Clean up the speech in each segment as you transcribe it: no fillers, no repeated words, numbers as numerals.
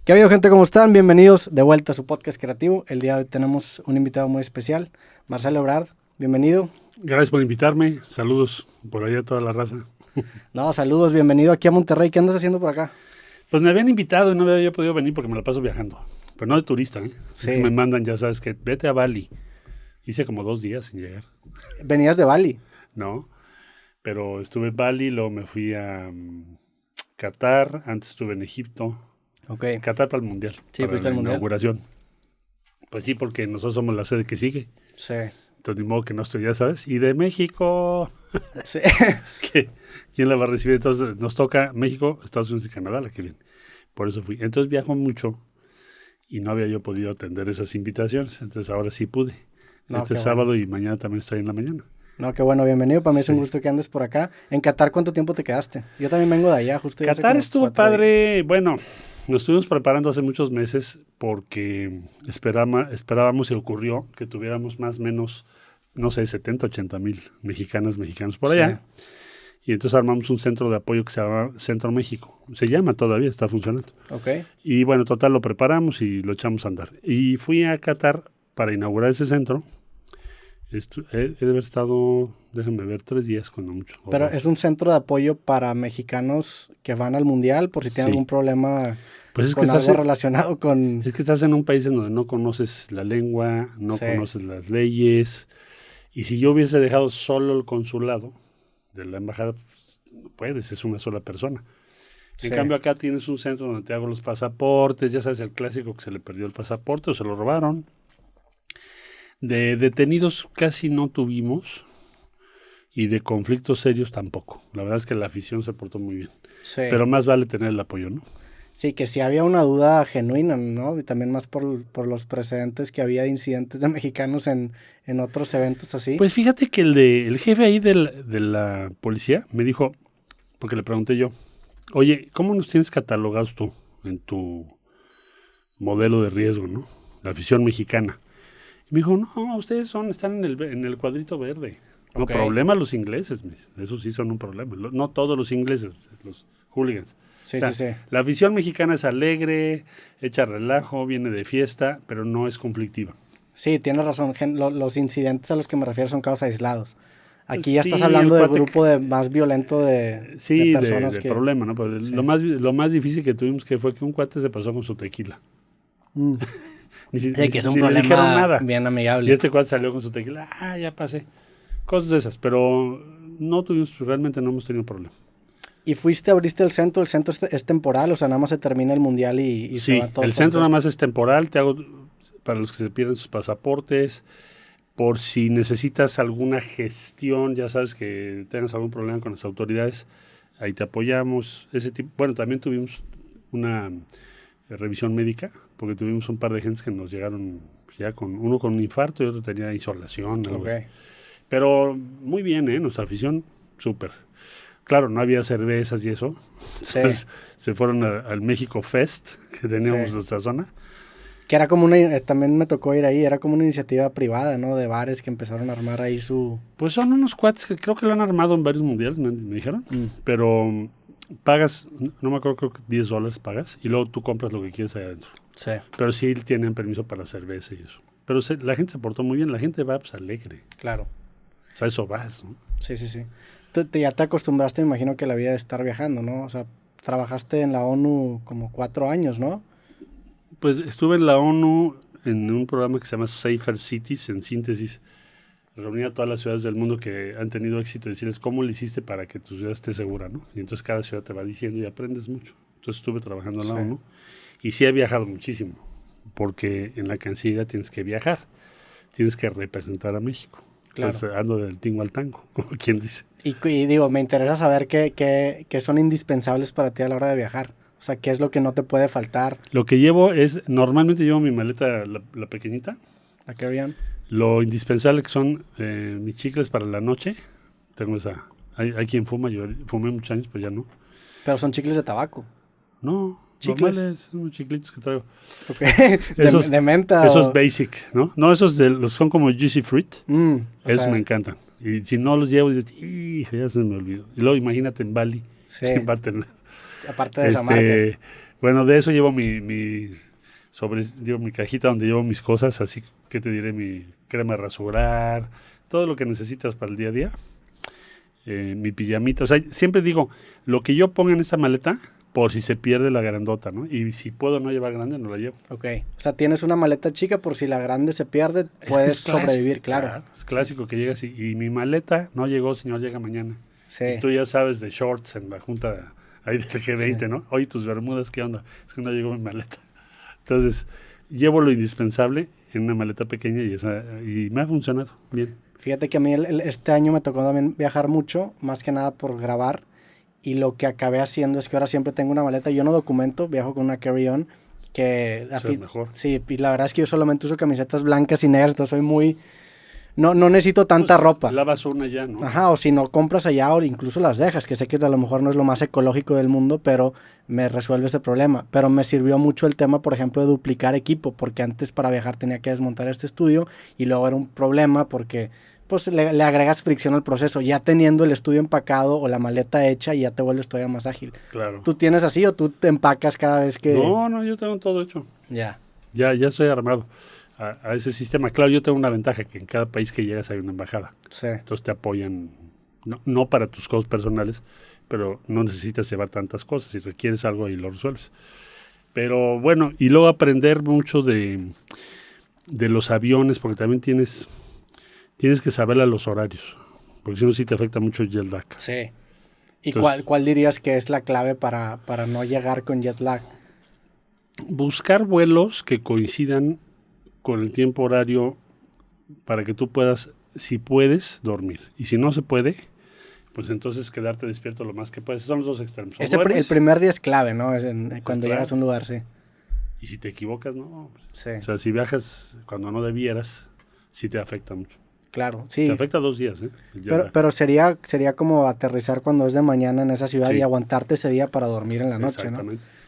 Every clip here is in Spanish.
¿Qué ha habido, gente? ¿Cómo están? Bienvenidos de vuelta a su podcast creativo. El día de hoy tenemos un invitado muy especial, Marcelo Ebrard. Bienvenido. Gracias por invitarme. Saludos por allá a toda la raza. No, saludos, bienvenido aquí a Monterrey. ¿Qué andas haciendo por acá? Pues me habían invitado y no había podido venir porque me la paso viajando. Pero no de turista, ¿eh? Sí. Me mandan, ya sabes, que vete a Bali. Hice como 2 días sin llegar. Venías de Bali. No, pero estuve en Bali, luego me fui a Qatar, antes estuve en Egipto. Ok. Qatar para el Mundial. Sí, para fuiste al la Mundial. Inauguración. Pues sí, porque nosotros somos la sede que sigue. Sí. Entonces, ni modo que no estoy, ya sabes. Y de México, Sí. ¿quién la va a recibir? Entonces, nos toca México, Estados Unidos y Canadá, la que viene. Por eso fui. Entonces, viajo mucho y no había yo podido atender esas invitaciones. Entonces, ahora sí pude. No, qué Sábado bueno. y mañana también estoy en la mañana. No, qué bueno, bienvenido. Para mí es un Sí. gusto que andes por acá. En Qatar, ¿cuánto tiempo te quedaste? Yo también vengo de allá, justo ya hace Qatar como estuvo 4 días. padre. Bueno, nos estuvimos preparando hace muchos meses porque esperábamos y ocurrió que tuviéramos más o menos, no sé, 70, 80 mil mexicanos por allá. Y entonces armamos un centro de apoyo que se llama Centro México. Se llama todavía, está funcionando. Ok. Y bueno, total, lo preparamos y lo echamos a andar. Y fui a Qatar para inaugurar ese centro. He de haber estado, déjenme ver, 3 días cuando mucho. Pero es un centro de apoyo para mexicanos que van al Mundial por si tienen Sí. algún problema Pues es que con estás algo relacionado con... Es que estás en un país en donde no conoces la lengua, no Sí. conoces las leyes. Y si yo hubiese dejado solo el consulado de la embajada, pues, no puedes, es una sola persona. Sí. En cambio, acá tienes un centro donde te hago los pasaportes, ya sabes, el clásico que se le perdió el pasaporte o se lo robaron. De detenidos casi no tuvimos y de conflictos serios tampoco. La verdad es que la afición se portó muy bien. Sí. Pero más vale tener el apoyo, ¿no? Sí, que sí había una duda genuina, ¿no? Y también más por los precedentes que había de incidentes de mexicanos en otros eventos así. Pues fíjate que el jefe ahí de la policía me dijo, porque le pregunté yo, oye, ¿cómo nos tienes catalogados tú en tu modelo de riesgo, ¿no? La afición mexicana. Y me dijo, no, ustedes están en el cuadrito verde. No, Ok. problema los ingleses, esos sí son un problema. No todos los ingleses, los hooligans. Sí, O sea, sí. la afición mexicana es alegre, echa relajo, viene de fiesta, pero no es conflictiva. Sí, tienes razón. Los incidentes a los que me refiero son casos aislados. Aquí Pues ya sí, estás hablando el del cuate grupo más violento de Sí, personas de que... problema, ¿no? Pero Sí. lo más difícil que tuvimos fue que un cuate se pasó con su tequila. Mm. Ni Sí, que es un ni le dijeron problema nada. bien amigable. Y este cuate salió con su tequila. Ya pasé. Cosas de esas. Pero realmente no hemos tenido problema. ¿Y abriste el centro es temporal? O sea, nada más se termina el Mundial y se Sí, va todo el centro concierto. nada más es temporal. Te hago para los que se pierden sus pasaportes. Por si necesitas alguna gestión, ya sabes que tengas algún problema con las autoridades, ahí te apoyamos. Ese tipo. Bueno, también tuvimos una revisión médica, porque tuvimos un par de gentes que nos llegaron pues, ya uno con un infarto y otro tenía insolación. Algo así. Pero muy bien, nuestra afición, súper. Claro, no había cervezas y eso. Sí. Entonces, se fueron al México Fest, que teníamos en nuestra zona. Que era como también me tocó ir ahí, era como una iniciativa privada, ¿no? De bares que empezaron a armar ahí su... Pues son unos cuates que creo que lo han armado en varios mundiales, me dijeron. Pero pagas, no me acuerdo, creo que $10 pagas y luego tú compras lo que quieres allá adentro. Sí. Pero sí tienen permiso para la cerveza y eso. Pero la gente se portó muy bien, la gente va pues alegre. Claro. O sea, eso vas, ¿no? Sí. Ya te acostumbraste, me imagino, que la vida de estar viajando, ¿no? O sea, trabajaste en la ONU como 4 años, ¿no? Pues estuve en la ONU en un programa que se llama Safer Cities, en síntesis. Reunía a todas las ciudades del mundo que han tenido éxito y decirles cómo le hiciste para que tu ciudad esté segura, ¿no? Y entonces cada ciudad te va diciendo y aprendes mucho. Entonces estuve trabajando en la ONU y sí he viajado muchísimo, porque en la Cancillería tienes que viajar, tienes que representar a México. Claro. Entonces ando del tingo al tango, como quien dice. Y digo, me interesa saber qué son indispensables para ti a la hora de viajar. O sea, ¿qué es lo que no te puede faltar? Lo que llevo normalmente llevo mi maleta, la pequeñita. ¿A qué bien? Lo indispensable que son mis chicles para la noche. Tengo esa. Hay quien fuma, yo fumé muchos años, pero ya no. Pero son chicles de tabaco. No, ¿Chicles? normales, unos chiclitos que traigo. Ok. Esos, de menta. Esos basic, ¿no? No, esos los son como Juicy Fruit. Esos sea, me encantan. Y si no los llevo, digo, ya se me olvidó. Y luego imagínate en Bali, Sí. sin va a tener. Aparte de esa marca. Bueno, de eso llevo mi cajita donde llevo mis cosas, así que te diré, mi crema de rasurar, todo lo que necesitas para el día a día. Mi pijamita, o sea, siempre digo, lo que yo ponga en esta maleta, por si se pierde la grandota, ¿no? Y si puedo no llevar grande, no la llevo. Ok, o sea, tienes una maleta chica por si la grande se pierde, puedes sobrevivir, claro. Es clásico que llegas y mi maleta no llegó, señor, llega mañana. Sí. Y tú ya sabes de shorts en la junta ahí del G20, sí. ¿No? Oye, tus bermudas, ¿qué onda? Es que no llegó mi maleta. Entonces, llevo lo indispensable en una maleta pequeña y me ha funcionado bien. Fíjate que a mí este año me tocó también viajar mucho, más que nada por grabar. Y lo que acabé haciendo es que ahora siempre tengo una maleta. Yo no documento, viajo con una carry-on. Que mejor. Sí, y la verdad es que yo solamente uso camisetas blancas y negras. Entonces soy muy... No necesito tanta ropa. Lavas una ya, ¿no? Ajá, o si no compras allá o incluso las dejas, que sé que a lo mejor no es lo más ecológico del mundo, pero me resuelve ese problema. Pero me sirvió mucho el tema, por ejemplo, de duplicar equipo, porque antes para viajar tenía que desmontar este estudio y luego era un problema porque pues le agregas fricción al proceso. Ya teniendo el estudio empacado o la maleta hecha, ya te vuelves todavía más ágil. Claro. ¿Tú tienes así o tú te empacas cada vez que...? No, yo tengo todo hecho. Ya. Ya estoy armado a ese sistema. Claro, yo tengo una ventaja, que en cada país que llegas hay una embajada. Sí. Entonces te apoyan, no para tus cosas personales, pero no necesitas llevar tantas cosas. Si requieres algo, ahí lo resuelves. Pero bueno, y luego aprender mucho de los aviones, porque también tienes que saber a los horarios, porque si no, sí te afecta mucho el jet lag. Sí. ¿Y entonces, cuál dirías que es la clave para no llegar con jet lag? Buscar vuelos que coincidan con el tiempo horario para que tú puedas, si puedes, dormir. Y si no se puede, pues entonces quedarte despierto lo más que puedes. Son los dos extremos. El primer día es clave, ¿no? Cuando llegas a un lugar, sí. Y si te equivocas, no. Sí. O sea, si viajas cuando no debieras, sí te afecta mucho. Claro, sí. Te afecta 2 días, ¿eh? Pero sería como aterrizar cuando es de mañana en esa ciudad, sí, y aguantarte ese día para dormir en la noche, exactamente, ¿no?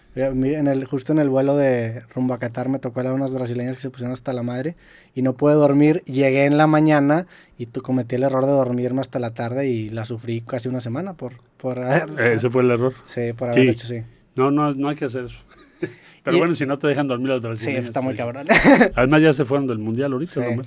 Justo en el vuelo de rumbo a Qatar me tocó a unas brasileñas que se pusieron hasta la madre y no pude dormir. Llegué en la mañana y cometí el error de dormirme hasta la tarde y la sufrí casi una semana por haber... ¿Ese fue el error? Sí, por haber hecho, sí. No hay que hacer eso. Pero bueno, si no te dejan dormir las brasileñas. Sí, está muy cabrón. Además ya se fueron del mundial ahorita, sí. ¿no?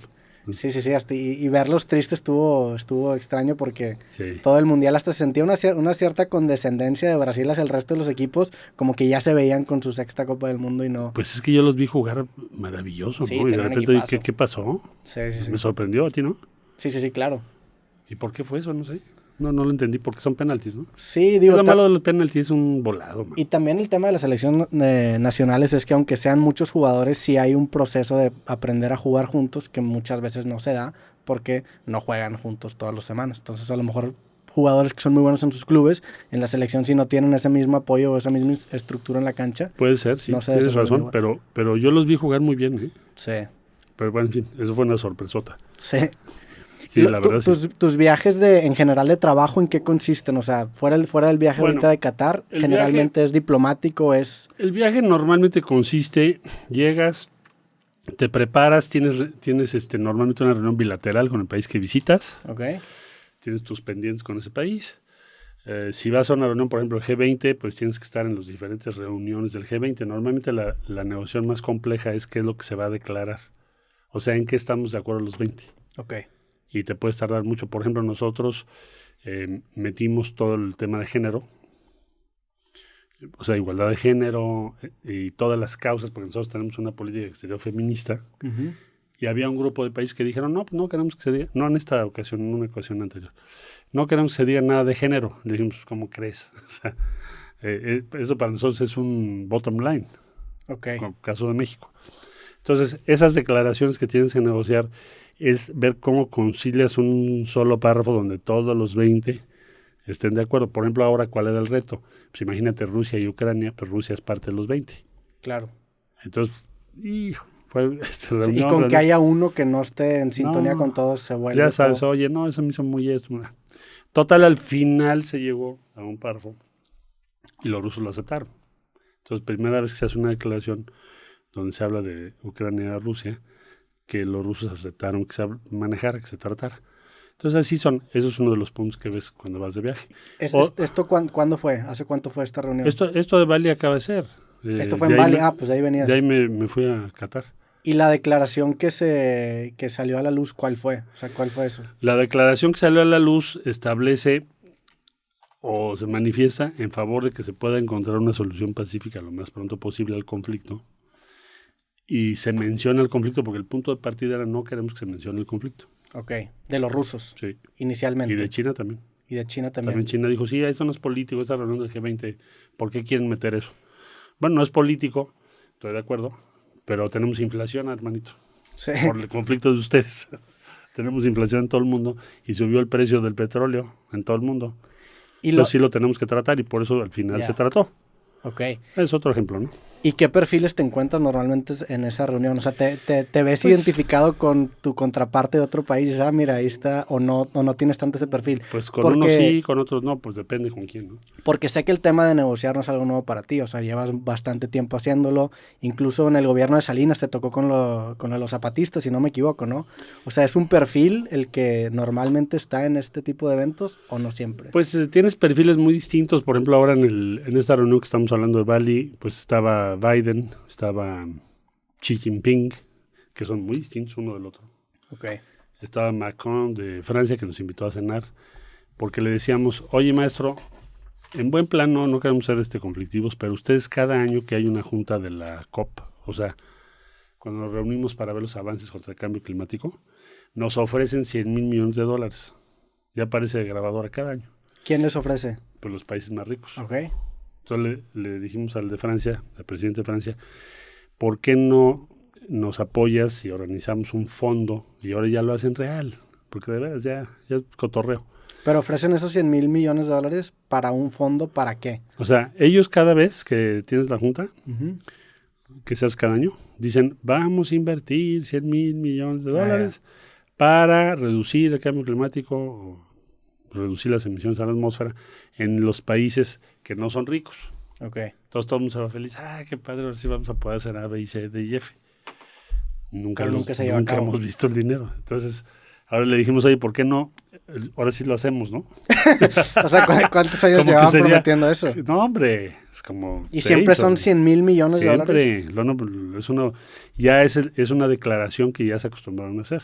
Sí, hasta y verlos tristes estuvo extraño porque sí, todo el mundial hasta se sentía una cierta condescendencia de Brasil hacia el resto de los equipos, como que ya se veían con su sexta Copa del Mundo y no... Pues es que yo los vi jugar maravilloso, sí, ¿no? Y de repente, ¿qué pasó? Sí. Me sorprendió a ti, ¿no? Sí, claro. ¿Y por qué fue eso? No sé. No lo entendí, porque son penaltis, ¿no? Sí, digo... Lo malo de los penaltis es un volado, man. Y también el tema de la selección nacionales es que aunque sean muchos jugadores, sí hay un proceso de aprender a jugar juntos que muchas veces no se da porque no juegan juntos todas las semanas. Entonces, a lo mejor jugadores que son muy buenos en sus clubes, en la selección si no tienen ese mismo apoyo o esa misma estructura en la cancha. Puede ser, sí, no tienes razón, pero yo los vi jugar muy bien, ¿eh? Sí. Pero bueno, en fin, eso fue una sorpresota. Sí. Sí, la verdad, tus viajes en general de trabajo, ¿en qué consisten? O sea, fuera del viaje ahorita de Qatar, generalmente es diplomático, es... El viaje normalmente consiste, llegas, te preparas, tienes normalmente una reunión bilateral con el país que visitas. Okay. Tienes tus pendientes con ese país. Si vas a una reunión, por ejemplo, el G20, pues tienes que estar en las diferentes reuniones del G20. Normalmente la negociación más compleja es qué es lo que se va a declarar. O sea, en qué estamos de acuerdo los 20. Okay. Y te puedes tardar mucho. Por ejemplo, nosotros metimos todo el tema de género, o sea, igualdad de género y todas las causas, porque nosotros tenemos una política exterior feminista. Uh-huh. Y había un grupo de países que dijeron, no, pues no queremos que se diga, no en esta ocasión, en una ocasión anterior, no queremos que se diga nada de género. Le dijimos, ¿cómo crees? O sea, eso para nosotros es un bottom line, okay, como el caso de México. Entonces, esas declaraciones que tienes que negociar es ver cómo concilias un solo párrafo donde todos los 20 estén de acuerdo. Por ejemplo, ahora, ¿cuál era el reto? Pues imagínate Rusia y Ucrania, pues Rusia es parte de los 20. Claro. Entonces, fue y con que haya uno que no esté en sintonía con todos, se vuelve ya sabes, todo. oye, no, eso me hizo muy esto. Total, al final se llegó a un párrafo y los rusos lo aceptaron. Entonces, primera vez que se hace una declaración donde se habla de Ucrania y Rusia, que los rusos aceptaron que se manejara, que se tratara. Entonces así son, eso es uno de los puntos que ves cuando vas de viaje. ¿Esto cuándo fue? ¿Hace cuánto fue esta reunión? Esto de Bali acaba de ser. Esto fue en Bali, pues de ahí venías. De ahí me fui a Qatar. ¿Y la declaración que salió a la luz, cuál fue? O sea, ¿cuál fue eso? La declaración que salió a la luz establece o se manifiesta en favor de que se pueda encontrar una solución pacífica lo más pronto posible al conflicto. Y se menciona el conflicto porque el punto de partida era no queremos que se mencione el conflicto. Ok, de los rusos, sí. Inicialmente. Y de China también. Y de China también. También China dijo, sí, esto no es político, esta reunión del G20, ¿por qué quieren meter eso? Bueno, no es político, estoy de acuerdo, pero tenemos inflación, hermanito, sí. Por el conflicto de ustedes. Tenemos inflación en todo el mundo y subió el precio del petróleo en todo el mundo. Entonces sí lo tenemos que tratar y por eso al final se trató. Ok. Es otro ejemplo, ¿no? ¿Y qué perfiles te encuentras normalmente en esa reunión? O sea, ¿te ves identificado con tu contraparte de otro país? Ah, mira, ahí está, o no tienes tanto ese perfil. Pues con unos sí, con otros no, pues depende con quién, ¿no? Porque sé que el tema de negociar no es algo nuevo para ti, o sea, llevas bastante tiempo haciéndolo. Incluso en el gobierno de Salinas te tocó con los zapatistas, si no me equivoco, ¿no? O sea, ¿es un perfil el que normalmente está en este tipo de eventos o no siempre? Pues tienes perfiles muy distintos. Por ejemplo, ahora en esta reunión que estamos hablando de Bali, pues estaba Biden, estaba Xi Jinping, que son muy distintos uno del otro. Okay. Estaba Macron de Francia, que nos invitó a cenar, porque le decíamos, oye maestro, en buen plan no queremos ser conflictivos, pero ustedes cada año que hay una junta de la COP, o sea, cuando nos reunimos para ver los avances contra el cambio climático, nos ofrecen $100 mil millones. Ya aparece de grabadora cada año. ¿Quién les ofrece? Pues los países más ricos. Okay. Entonces le dijimos al de Francia, al presidente de Francia, ¿por qué no nos apoyas y organizamos un fondo? Y ahora ya lo hacen real, porque de veras ya es cotorreo. Pero ofrecen esos $100 mil millones para un fondo, ¿para qué? O sea, ellos cada vez que tienes la junta, que se hace cada año, dicen, vamos a invertir $100 mil millones para reducir el cambio climático o reducir las emisiones a la atmósfera en los países que no son ricos. Okay. Entonces todo el mundo se va feliz. Qué padre, ahora sí vamos a poder hacer A, B, y C, D y F. Nunca hemos visto el dinero. Entonces, ahora le dijimos, oye, ¿por qué no? Ahora sí lo hacemos, ¿no? O sea, ¿cuántos años llevaban prometiendo eso? No, hombre, es como... ¿Y siempre son $100 mil millones de dólares? Siempre, es una declaración que ya se acostumbraron a hacer.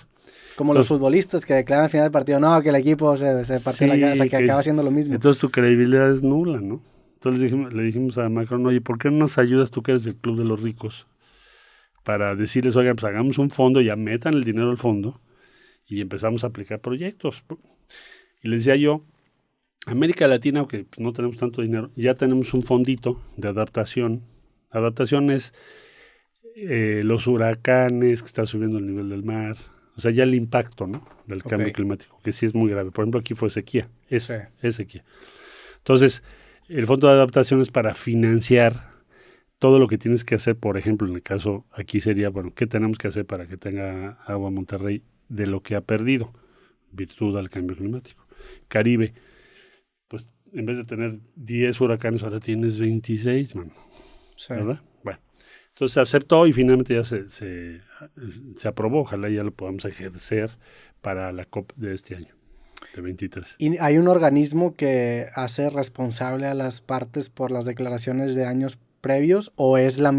Como los futbolistas que declaran al final del partido, no, que el equipo se partió la cabeza, que acaba haciendo lo mismo. Entonces tu credibilidad es nula, ¿no? Entonces le dijimos a Macron, oye, ¿por qué no nos ayudas tú que eres del Club de los Ricos? Para decirles, oigan, pues hagamos un fondo, ya metan el dinero al fondo y empezamos a aplicar proyectos. Y les decía yo, América Latina, aunque pues, no tenemos tanto dinero, ya tenemos un fondito de adaptación. Adaptación es los huracanes, que está subiendo el nivel del mar, o sea, ya el impacto, ¿no?, del cambio climático, que sí es muy grave. Por ejemplo, aquí fue sequía, es sequía. Entonces, el fondo de adaptación es para financiar todo lo que tienes que hacer. Por ejemplo, en el caso aquí sería, bueno, ¿qué tenemos que hacer para que tenga agua Monterrey de lo que ha perdido, virtud al cambio climático? Caribe, pues en vez de tener 10 huracanes, ahora tienes 26, mano. Sí. ¿Verdad? Bueno, entonces se aceptó y finalmente ya se aprobó. Ojalá ya lo podamos ejercer para la COP de este año, de 23. ¿Y hay un organismo que hace responsable a las partes por las declaraciones de años previos o es el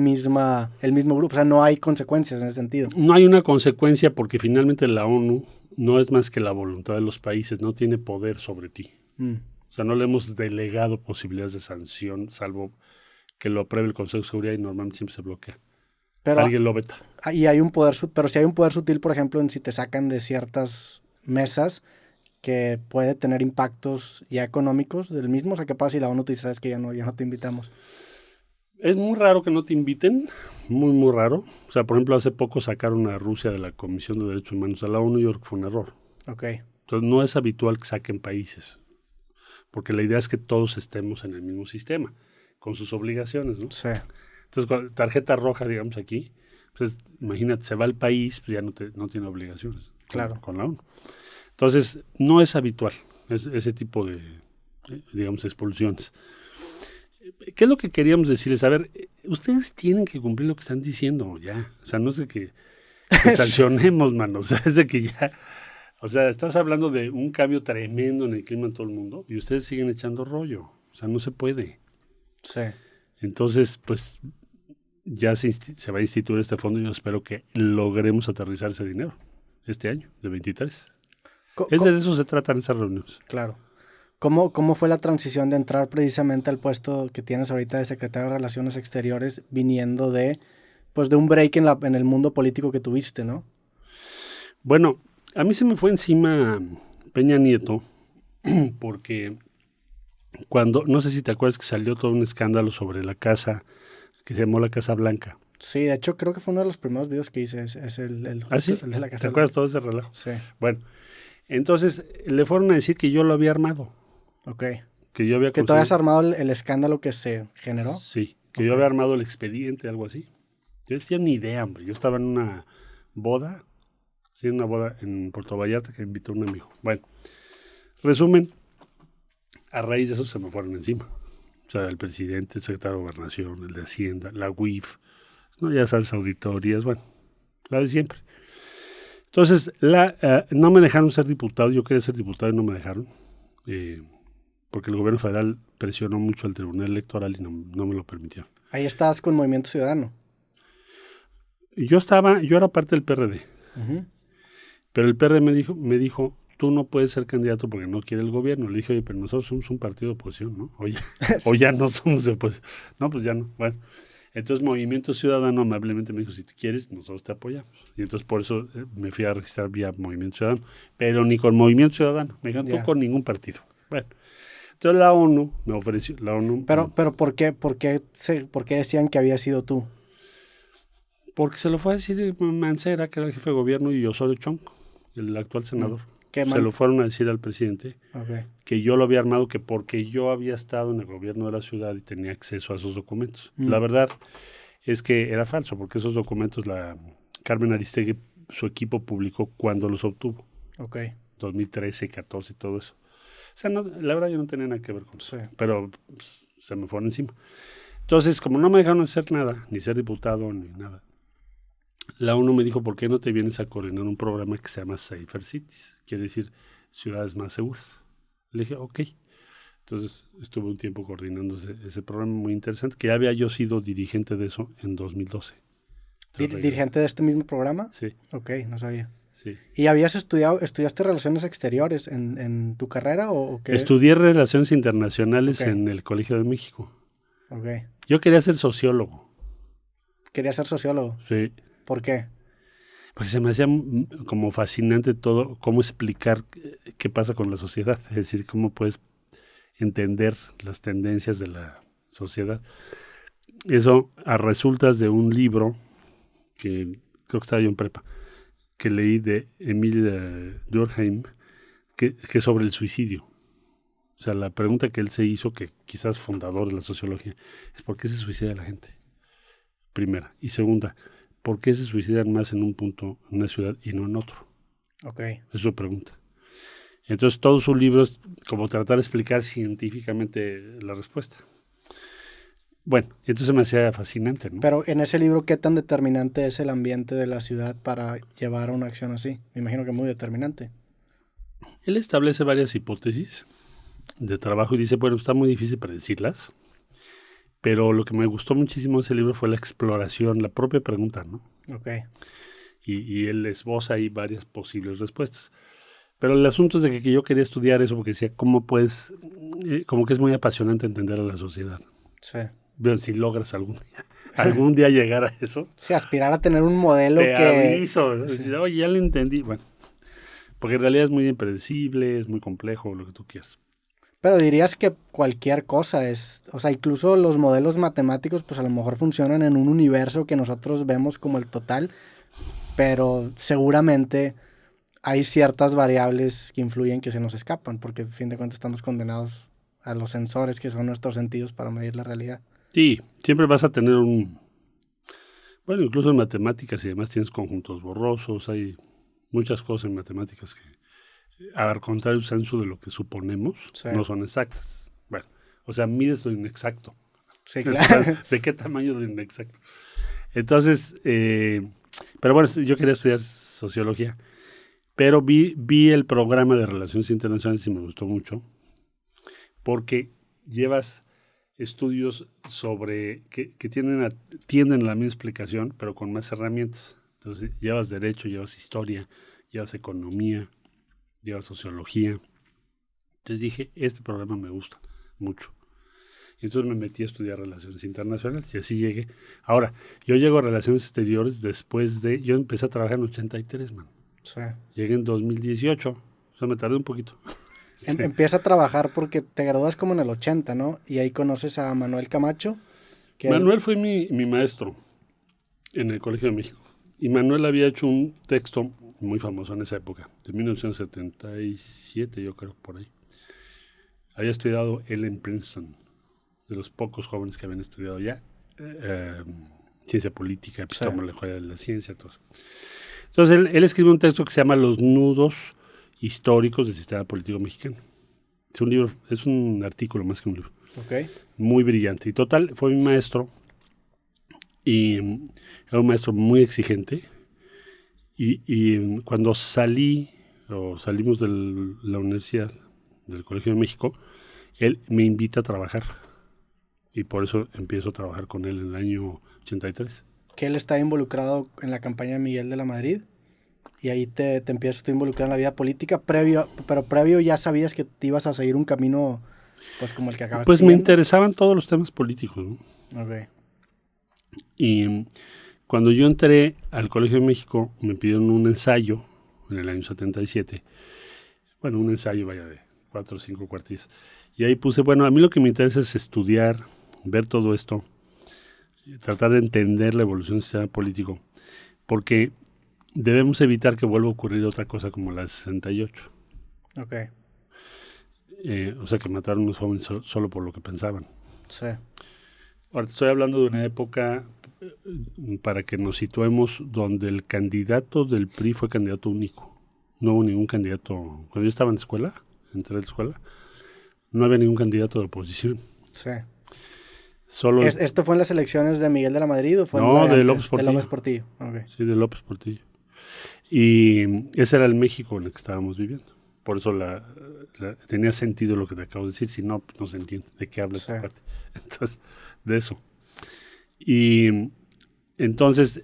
mismo grupo? O sea, no hay consecuencias en ese sentido. No hay una consecuencia porque finalmente la ONU no es más que la voluntad de los países, no tiene poder sobre ti. O sea, no le hemos delegado posibilidades de sanción, salvo que lo apruebe el Consejo de Seguridad y normalmente siempre se bloquea. Pero alguien lo veta. Y hay un poder, pero si hay un poder sutil, por ejemplo, en si te sacan de ciertas mesas que puede tener impactos ya económicos del mismo. O sea, ¿qué pasa si la ONU te dice, sabes que ya no te invitamos? Es muy raro que no te inviten, muy, muy raro. O sea, por ejemplo, hace poco sacaron a Rusia de la Comisión de Derechos Humanos a la ONU y yo creo que fue un error. Okay. Entonces, no es habitual que saquen países, porque la idea es que todos estemos en el mismo sistema, con sus obligaciones, ¿no? Sí. Entonces, tarjeta roja, digamos, aquí, pues imagínate, se va al país, pues ya no tiene obligaciones. Claro. Con la ONU. Entonces, no es habitual ese tipo de, digamos, expulsiones. ¿Qué es lo que queríamos decirles? A ver, ustedes tienen que cumplir lo que están diciendo ya. O sea, no es de que sancionemos, mano. O sea, es de que ya... O sea, estás hablando de un cambio tremendo en el clima en todo el mundo y ustedes siguen echando rollo. O sea, no se puede. Sí. Entonces, pues, ya se va a instituir este fondo y yo espero que logremos aterrizar ese dinero este año, de 23. De eso se tratan esas reuniones. Claro. ¿Cómo fue la transición de entrar precisamente al puesto que tienes ahorita de secretario de Relaciones Exteriores viniendo de un break en el mundo político que tuviste, ¿no? Bueno, a mí se me fue encima Peña Nieto porque no sé si te acuerdas que salió todo un escándalo sobre la casa que se llamó la Casa Blanca. Sí, de hecho creo que fue uno de los primeros videos que hice, es el ¿Ah, sí? el de la Casa ¿Te acuerdas Blanca. todo ese relajo? Sí. Bueno, entonces le fueron a decir que yo lo había armado. Ok. Que yo había ¿Que tú habías armado el escándalo que se generó? Sí, que yo había armado el expediente, algo así. Yo no tenía ni idea, hombre. Yo estaba en una boda, sí, en una boda en Puerto Vallarta que me invitó un amigo. Bueno, resumen, a raíz de eso se me fueron encima. O sea, el presidente, el secretario de Gobernación, el de Hacienda, la UIF, ¿no? Ya sabes, auditorías, bueno, la de siempre. Entonces, no me dejaron ser diputado. Yo quería ser diputado y no me dejaron. Porque el gobierno federal presionó mucho al Tribunal Electoral y no me lo permitió. Ahí estabas con Movimiento Ciudadano. Yo era parte del PRD, pero el PRD me dijo, tú no puedes ser candidato porque no quiere el gobierno. Le dije, oye, pero nosotros somos un partido de oposición, ¿no? Oye, o ya no somos de oposición. No, pues ya no. Bueno, entonces Movimiento Ciudadano amablemente me dijo, si quieres, nosotros te apoyamos. Y entonces por eso me fui a registrar vía Movimiento Ciudadano, pero ni con Movimiento Ciudadano. Me dijeron, tú con ningún partido. Bueno. Entonces la ONU me ofreció, Pero ¿por qué decían que había sido tú? Porque se lo fue a decir Mancera, que era el jefe de gobierno, y Osorio Chong, el actual senador. Se lo fueron a decir al presidente que yo lo había armado, que porque yo había estado en el gobierno de la ciudad y tenía acceso a esos documentos. La verdad es que era falso, porque esos documentos Carmen Aristegui, su equipo publicó cuando los obtuvo. 2013, 14 y todo eso. O sea, la verdad yo no tenía nada que ver con eso, pero pues, se me fueron encima. Entonces, como no me dejaron hacer nada, ni ser diputado, ni nada, la ONU me dijo, ¿por qué no te vienes a coordinar un programa que se llama Safer Cities? Quiere decir, ciudades más seguras. Le dije, ok. Entonces, estuve un tiempo coordinando ese programa muy interesante, que ya había yo sido dirigente de eso en 2012. ¿Dirigente de este mismo programa? Sí. Ok, no sabía. Sí. ¿Y estudiaste Relaciones Exteriores en tu carrera o qué? Estudié Relaciones Internacionales en el Colegio de México. Yo quería ser sociólogo. ¿Querías ser sociólogo? Sí. ¿Por qué? Porque se me hacía como fascinante todo, cómo explicar qué pasa con la sociedad. Es decir, cómo puedes entender las tendencias de la sociedad. Eso a resultas de un libro que creo que estaba yo en prepa, que leí de Emile Durkheim, que es sobre el suicidio. O sea, la pregunta que él se hizo, que quizás fundador de la sociología, es ¿por qué se suicida la gente? Primera. Y segunda, ¿por qué se suicidan más en un punto, en una ciudad, y no en otro? Es su pregunta. Entonces, todos sus libros, como tratar de explicar científicamente la respuesta. Bueno, entonces me hacía fascinante, ¿no? Pero en ese libro, ¿qué tan determinante es el ambiente de la ciudad para llevar a una acción así? Me imagino que muy determinante. Él establece varias hipótesis de trabajo y dice, bueno, está muy difícil predecirlas, pero lo que me gustó muchísimo de ese libro fue la exploración, la propia pregunta, ¿no? Y él esboza ahí varias posibles respuestas. Pero el asunto es de que yo quería estudiar eso porque decía, ¿cómo puedes? Como que es muy apasionante entender a la sociedad. Sí. Bueno, si logras algún día llegar a eso. Sí, aspirar a tener un modelo te aviso. Decir, oye, ya lo entendí. Bueno, porque en realidad es muy impredecible, es muy complejo, lo que tú quieras. Pero dirías que cualquier cosa o sea, incluso los modelos matemáticos, pues a lo mejor funcionan en un universo que nosotros vemos como el total, pero seguramente hay ciertas variables que influyen que se nos escapan, porque a fin de cuentas estamos condenados a los sensores que son nuestros sentidos para medir la realidad. Sí, siempre vas a tener bueno, incluso en matemáticas y demás tienes conjuntos borrosos, hay muchas cosas en matemáticas que, al contrario de lo que suponemos, no son exactas. Bueno, o sea, mides lo inexacto. Sí, claro. ¿De qué tamaño de inexacto? Entonces, pero bueno, yo quería estudiar sociología, pero vi el programa de Relaciones Internacionales y me gustó mucho, porque llevas estudios que tienden a la misma explicación, pero con más herramientas. Entonces, llevas derecho, llevas historia, llevas economía, llevas sociología. Entonces dije, este programa me gusta mucho. Y entonces me metí a estudiar Relaciones Internacionales y así llegué. Ahora, yo llego a Relaciones Exteriores yo empecé a trabajar en 83, man. Sí. Llegué en 2018, o sea, me tardé un poquito. Empieza a trabajar porque te gradúas como en el 80, ¿no? Y ahí conoces a Manuel Camacho. Manuel fue mi maestro en el Colegio de México. Y Manuel había hecho un texto muy famoso en esa época, de 1977, yo creo, por ahí. Había estudiado él en Princeton, de los pocos jóvenes que habían estudiado ya ciencia política, epistemología de la ciencia, todo eso. Entonces él escribió un texto que se llama Los nudos históricos del sistema político mexicano. Es un libro, es un artículo más que un libro. Okay. Muy brillante. Y total, fue mi maestro. Y era un maestro muy exigente. Y cuando salimos de la universidad, del Colegio de México, él me invita a trabajar. Y por eso empiezo a trabajar con él en el año 83. Que él está involucrado en la campaña de Miguel de la Madrid. Y ahí te empiezas a involucrar en la vida política. Pero previo ya sabías que te ibas a seguir un camino, pues como el que acabas Pues siguiendo. me interesaban todos los temas políticos, ¿no? Okay. Y cuando yo entré al Colegio de México, me pidieron un ensayo en el año 77. Bueno, un ensayo, vaya, de 4 o 5 cuartillas. Y ahí puse, bueno, a mí lo que me interesa es estudiar, ver todo esto, tratar de entender la evolución del sistema político, porque debemos evitar que vuelva a ocurrir otra cosa como la de 68. Ok. O sea, que mataron a unos jóvenes solo por lo que pensaban. Sí. Ahora te estoy hablando de una época, para que nos situemos, donde el candidato del PRI fue candidato único. No hubo ningún candidato. Cuando yo estaba en escuela, entré a la escuela, no había ningún candidato de oposición. Sí. Solo ¿Esto fue en las elecciones de Miguel de la Madrid o fue en no, la de López Portillo. De López Portillo. Okay. Sí, de López Portillo. Y ese era el México en el que estábamos viviendo. Por eso tenía sentido lo que te acabo de decir, si no, pues no se entiende de qué habla esta parte. Entonces, de eso. Y entonces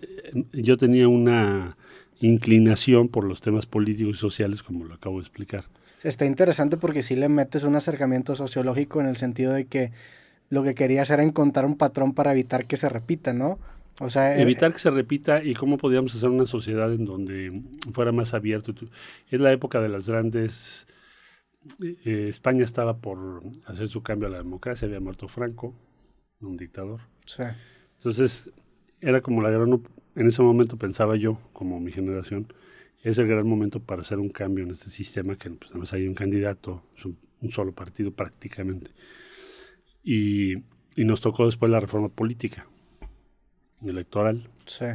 yo tenía una inclinación por los temas políticos y sociales, como lo acabo de explicar. Está interesante porque sí le metes un acercamiento sociológico en el sentido de que lo que querías era encontrar un patrón para evitar que se repita, ¿no? O sea, evitar que se repita y cómo podíamos hacer una sociedad en donde fuera más abierto. Es la época de las grandes... España estaba por hacer su cambio a la democracia, había muerto Franco, un dictador. Sí. Entonces, era como en ese momento pensaba yo, como mi generación, es el gran momento para hacer un cambio en este sistema, que pues nada más hay un candidato, es un solo partido prácticamente. Y nos tocó después la reforma política, electoral. Sí.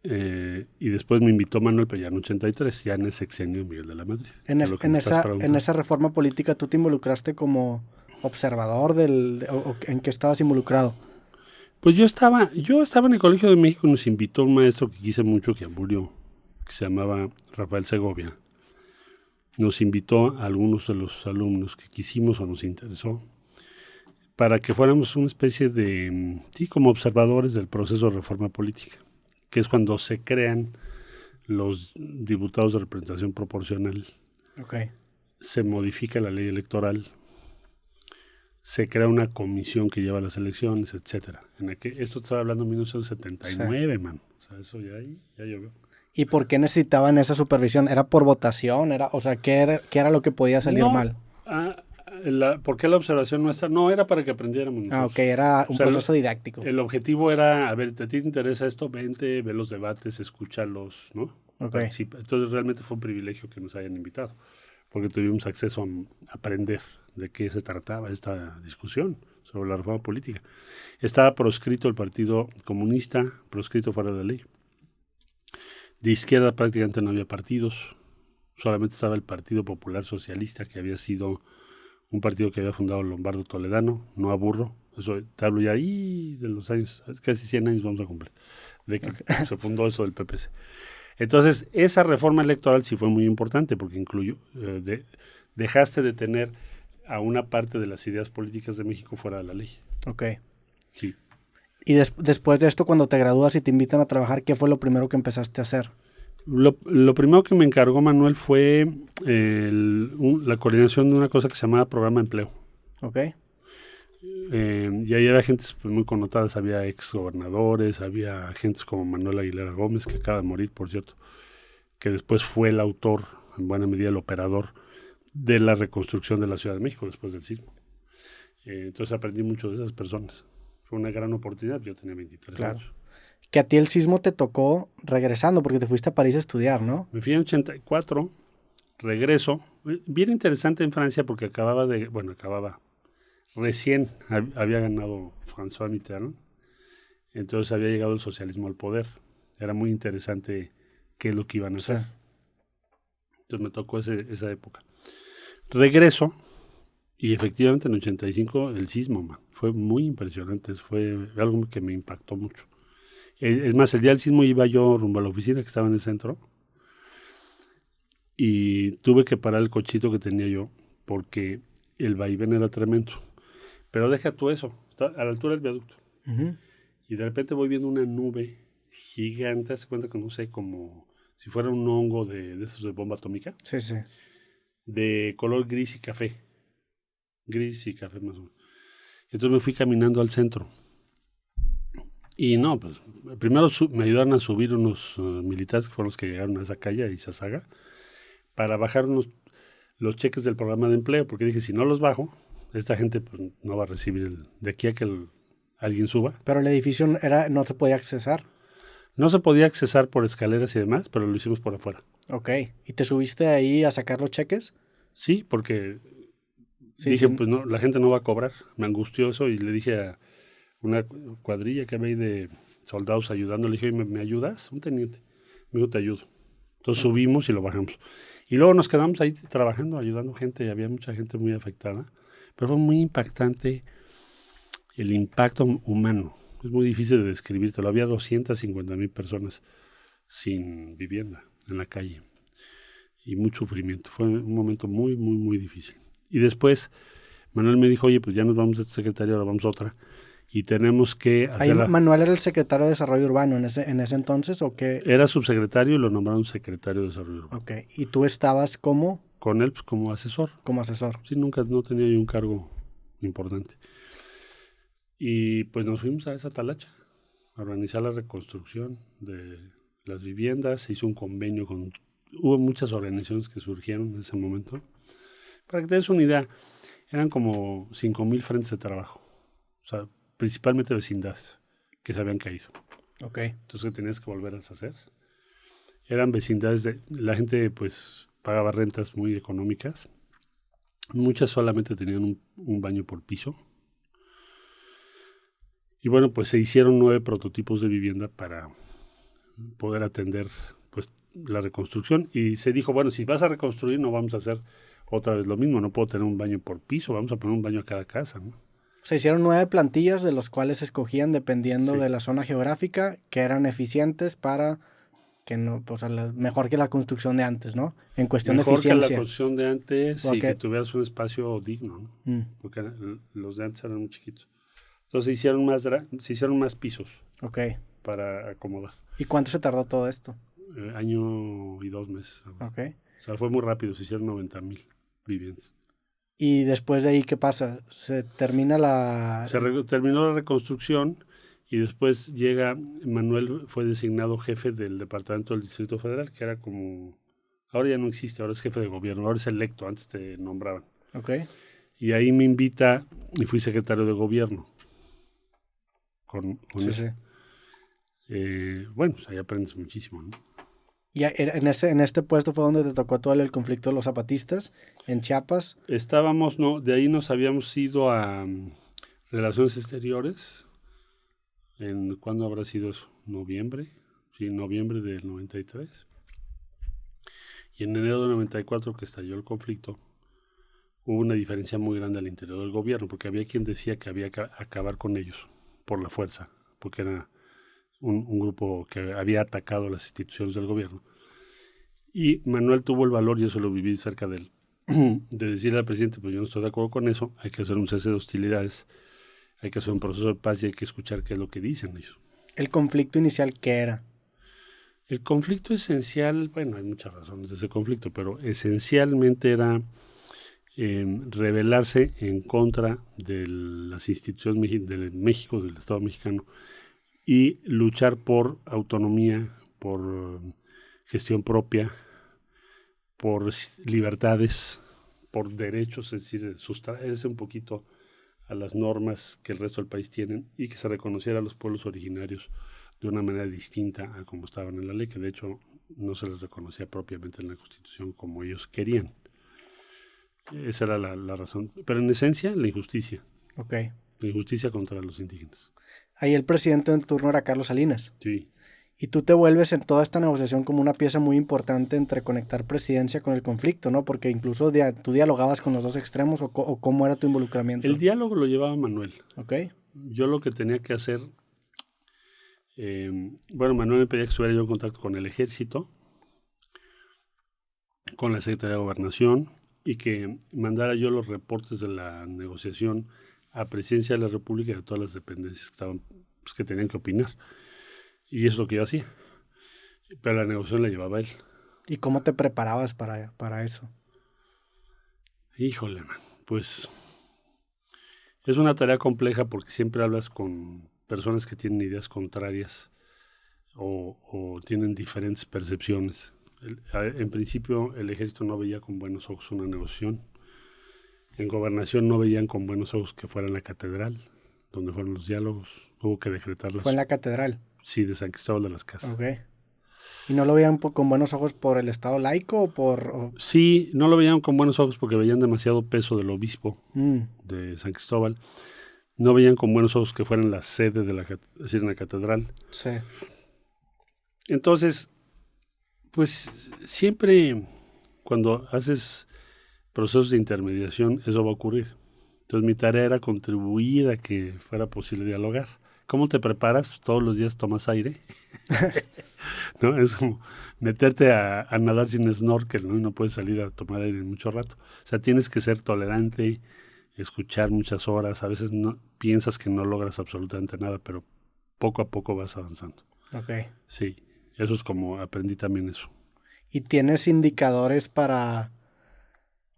Y después me invitó Manuel, pero ya en 83, ya en el sexenio Miguel de la Madrid. En esa reforma política, ¿tú te involucraste como observador o en qué estabas involucrado? Pues yo estaba en el Colegio de México y nos invitó un maestro que quise mucho, que murió, que se llamaba Rafael Segovia. Nos invitó a algunos de los alumnos que quisimos o nos interesó, para que fuéramos una especie de, sí, como observadores del proceso de reforma política, que es cuando se crean los diputados de representación proporcional. Okay. Se modifica la ley electoral, se crea una comisión que lleva las elecciones, etcétera. Esto estaba hablando en 1979, sí. Man. O sea, eso ya llovió. ¿Y por qué necesitaban esa supervisión? ¿Era por votación? O sea, ¿qué era lo que podía salir mal? ¿Por qué la observación nuestra? No, era para que aprendiéramos nosotros. Ok, era un proceso didáctico. El objetivo era, a ver, ¿a ti te interesa esto? Vente, ve los debates, escúchalos, ¿no? Okay. Participa. Entonces realmente fue un privilegio que nos hayan invitado, porque tuvimos acceso a aprender de qué se trataba esta discusión sobre la reforma política. Estaba proscrito el Partido Comunista, proscrito fuera de la ley. De izquierda prácticamente no había partidos, solamente estaba el Partido Popular Socialista, que había sido un partido que había fundado Lombardo Toledano, no aburro, eso te hablo ya ahí de los años, casi 100 años vamos a cumplir, de que se fundó eso del PPC. Entonces, esa reforma electoral sí fue muy importante, porque dejaste de tener a una parte de las ideas políticas de México fuera de la ley. Ok. Sí. Y después de esto, cuando te gradúas y te invitan a trabajar, ¿qué fue lo primero que empezaste a hacer? Lo primero que me encargó Manuel fue la coordinación de una cosa que se llamaba Programa de Empleo. Ok. Y ahí había gente pues, muy connotadas, había exgobernadores, había agentes como Manuel Aguilera Gómez, que acaba de morir, por cierto, que después fue el autor, en buena medida el operador, de la reconstrucción de la Ciudad de México después del sismo. Entonces aprendí mucho de esas personas. Fue una gran oportunidad, yo tenía 23 años. Que a ti el sismo te tocó regresando, porque te fuiste a París a estudiar, ¿no? Me fui en 84, regreso. Bien interesante en Francia porque recién había ganado François Mitterrand, entonces había llegado el socialismo al poder. Era muy interesante qué es lo que iban a hacer. Entonces me tocó esa época. Regreso y efectivamente en 85 el sismo, fue muy impresionante, fue algo que me impactó mucho. Es más, el día del sismo iba yo rumbo a la oficina que estaba en el centro y tuve que parar el cochito que tenía yo porque el vaivén era tremendo. Pero deja tú eso, está a la altura del viaducto. Uh-huh. Y de repente voy viendo una nube gigante, se cuenta que no sé, como si fuera un hongo de esos de bomba atómica. Sí, sí. De color gris y café. Gris y café más o menos. Entonces me fui caminando al centro. Y no, pues primero me ayudaron a subir unos militares que fueron los que llegaron a esa calle, a Izazaga, para bajar los cheques del programa de empleo, porque dije, si no los bajo, esta gente pues, no va a recibir de aquí a que alguien suba. Pero el edificio no se podía accesar. No se podía accesar por escaleras y demás, pero lo hicimos por afuera. Ok. ¿Y te subiste ahí a sacar los cheques? Sí, porque dije, pues no, la gente no va a cobrar. Me angustió eso y le dije a una cuadrilla que había ahí de soldados ayudando, le dije, ¿me ayudas? Un teniente. Me dijo, te ayudo. Entonces subimos y lo bajamos. Y luego nos quedamos ahí trabajando, ayudando gente, y había mucha gente muy afectada. Pero fue muy impactante el impacto humano. Es muy difícil de describírtelo. Había 250,000 personas sin vivienda en la calle. Y mucho sufrimiento. Fue un momento muy, muy, muy difícil. Y después Manuel me dijo, oye, pues ya nos vamos de esta secretaría, ahora vamos a otra. Y tenemos que hacer... ¿Ahí Manuel era el secretario de Desarrollo Urbano en ese entonces o qué? Era subsecretario y lo nombraron secretario de Desarrollo Urbano. Ok. ¿Y tú estabas como? Con él, pues, como asesor. Como asesor. Sí, no tenía yo un cargo importante. Y pues nos fuimos a esa talacha a organizar la reconstrucción de las viviendas. Se hizo un convenio hubo muchas organizaciones que surgieron en ese momento. Para que te des una idea, eran como 5,000 frentes de trabajo. O sea, principalmente vecindades que se habían caído. Ok. Entonces, ¿qué tenías que volver a hacer? Eran vecindades la gente pues pagaba rentas muy económicas. Muchas solamente tenían un baño por piso. Y bueno, pues se hicieron 9 prototipos de vivienda para poder atender pues la reconstrucción. Y se dijo, bueno, si vas a reconstruir no vamos a hacer otra vez lo mismo. No puedo tener un baño por piso, vamos a poner un baño a cada casa, ¿no? Se hicieron 9 plantillas de los cuales se escogían dependiendo de la zona geográfica que eran eficientes para que no, pues mejor que la construcción de antes, ¿no? En cuestión de eficiencia. Mejor que la construcción de antes y que tuvieras un espacio digno, ¿no? Porque los de antes eran muy chiquitos. Entonces se hicieron más pisos para acomodar. ¿Y cuánto se tardó todo esto? Año y 2 meses. Okay. O sea, fue muy rápido, se hicieron 90,000 viviendas. ¿Y después de ahí qué pasa? ¿Se termina terminó la reconstrucción y después Manuel fue designado jefe del departamento del Distrito Federal, que era como... Ahora ya no existe, ahora es jefe de gobierno, ahora es electo, antes te nombraban. Okay. Y ahí me invita y fui secretario de gobierno. Con sí, eso. Bueno, pues ahí aprendes muchísimo, ¿no? Y en este puesto fue donde te tocó todo el conflicto de los zapatistas, en Chiapas. De ahí nos habíamos ido a Relaciones Exteriores. ¿Cuándo habrá sido eso? ¿Noviembre? Sí, noviembre del 93. Y en enero del 94, que estalló el conflicto, hubo una diferencia muy grande al interior del gobierno, porque había quien decía que había que acabar con ellos por la fuerza, porque era un grupo que había atacado las instituciones del gobierno. Y Manuel tuvo el valor, y eso lo viví cerca de él, de decirle al presidente, pues yo no estoy de acuerdo con eso, hay que hacer un cese de hostilidades, hay que hacer un proceso de paz y hay que escuchar qué es lo que dicen ellos. ¿El conflicto inicial qué era? El conflicto esencial, bueno, hay muchas razones de ese conflicto, pero esencialmente era rebelarse en contra de las instituciones de México, del Estado mexicano, y luchar por autonomía, por gestión propia, por libertades, por derechos, es decir, sustraerse un poquito a las normas que el resto del país tienen y que se reconociera a los pueblos originarios de una manera distinta a como estaban en la ley, que de hecho no se les reconocía propiamente en la Constitución como ellos querían. Esa era la razón. Pero en esencia, la injusticia. Ok. La injusticia contra los indígenas. Ahí el presidente en turno era Carlos Salinas. Sí. Y tú te vuelves en toda esta negociación como una pieza muy importante entre conectar presidencia con el conflicto, ¿no? Porque incluso tú dialogabas con los dos extremos o cómo era tu involucramiento. El diálogo lo llevaba Manuel. Ok. Yo lo que tenía que hacer, bueno, Manuel me pedía que estuviera yo en contacto con el ejército, con la Secretaría de Gobernación y que mandara yo los reportes de la negociación a Presidencia de la República y a todas las dependencias que estaban, pues, que tenían que opinar. Y eso es lo que yo hacía. Pero la negociación la llevaba él. ¿Y cómo te preparabas para eso? Híjole, man, pues es una tarea compleja porque siempre hablas con personas que tienen ideas contrarias o tienen diferentes percepciones. En principio, el ejército no veía con buenos ojos una negociación. En gobernación no veían con buenos ojos que fuera en la catedral, donde fueron los diálogos. Hubo que decretarlas. ¿Fue en la catedral? Sí, de San Cristóbal de las Casas. Ok. ¿Y no lo veían con buenos ojos por el Estado laico o por...? Sí, no lo veían con buenos ojos porque veían demasiado peso del obispo de San Cristóbal. No veían con buenos ojos que fueran la sede de es decir, en la catedral. Sí. Entonces, pues siempre cuando haces procesos de intermediación, eso va a ocurrir. Entonces mi tarea era contribuir a que fuera posible dialogar. ¿Cómo te preparas? Pues, todos los días tomas aire. ¿No? Es como meterte a nadar sin snorkel, ¿no? Y no puedes salir a tomar aire mucho rato. O sea, tienes que ser tolerante, escuchar muchas horas. A veces no piensas que no logras absolutamente nada, pero poco a poco vas avanzando. Ok. Sí, eso es como aprendí también eso. ¿Y tienes indicadores para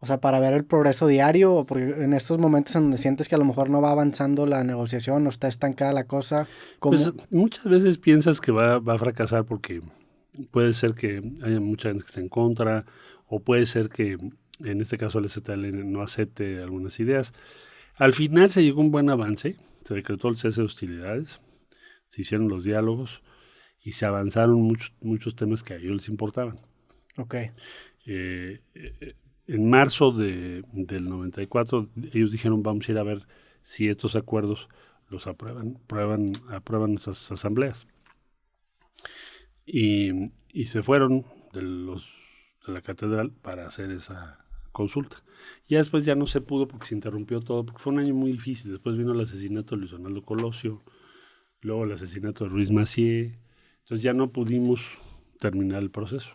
ver el progreso diario? Porque en estos momentos en donde sientes que a lo mejor no va avanzando la negociación o está estancada la cosa, ¿cómo? Pues muchas veces piensas que va a fracasar porque puede ser que haya mucha gente que esté en contra o puede ser que en este caso el ZLN no acepte algunas ideas. Al final se llegó a un buen avance, se decretó el cese de hostilidades, se hicieron los diálogos y se avanzaron muchos temas que a ellos les importaban. Ok. En marzo del 94 ellos dijeron vamos a ir a ver si estos acuerdos los aprueban nuestras asambleas. Y se fueron de la catedral para hacer esa consulta. Ya después ya no se pudo porque se interrumpió todo, porque fue un año muy difícil. Después vino el asesinato de Luis Donaldo Colosio, luego el asesinato de Ruiz Massieu. Entonces ya no pudimos terminar el proceso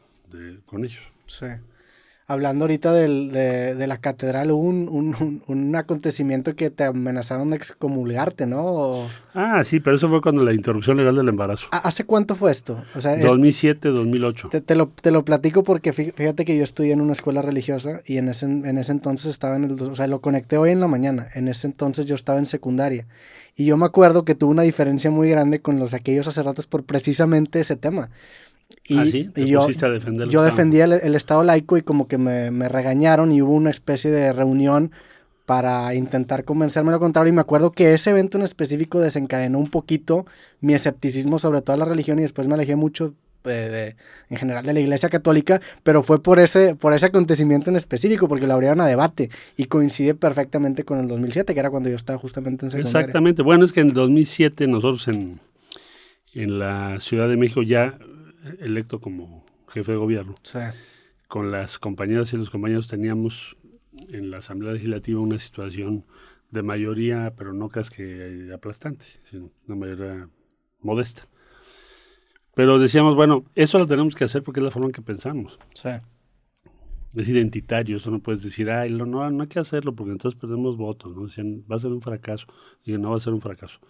con ellos. Sí. Hablando ahorita de la catedral, hubo un acontecimiento que te amenazaron de excomulgarte, ¿no? Ah, sí, pero eso fue cuando la interrupción legal del embarazo. ¿Hace cuánto fue esto? O sea, 2007, 2008. Te lo platico porque fíjate que yo estudié en una escuela religiosa y en ese entonces estaba o sea, lo conecté hoy en la mañana. En ese entonces yo estaba en secundaria. Y yo me acuerdo que tuve una diferencia muy grande con aquellos sacerdotes por precisamente ese tema. ¿Sí? ¿Te pusiste a defender yo defendía el Estado laico y como que me regañaron y hubo una especie de reunión para intentar convencerme de lo contrario. Y me acuerdo que ese evento en específico desencadenó un poquito mi escepticismo sobre toda la religión y después me alejé mucho en general de la Iglesia Católica, pero fue por ese acontecimiento en específico, porque lo abrieron a debate y coincide perfectamente con el 2007, que era cuando yo estaba justamente en secundaria. Exactamente. Bueno, es que en el 2007 nosotros en la Ciudad de México ya electo como jefe de gobierno, sí, con las compañeras y los compañeros teníamos en la Asamblea Legislativa una situación de mayoría, pero no casi que aplastante, sino una mayoría modesta. Pero decíamos, bueno, eso lo tenemos que hacer porque es la forma en que pensamos. Sí. Es identitario, eso no puedes decir, ay, no hay que hacerlo porque entonces perdemos votos, ¿no? Decían, va a ser un fracaso. Digo, no va a ser un fracaso.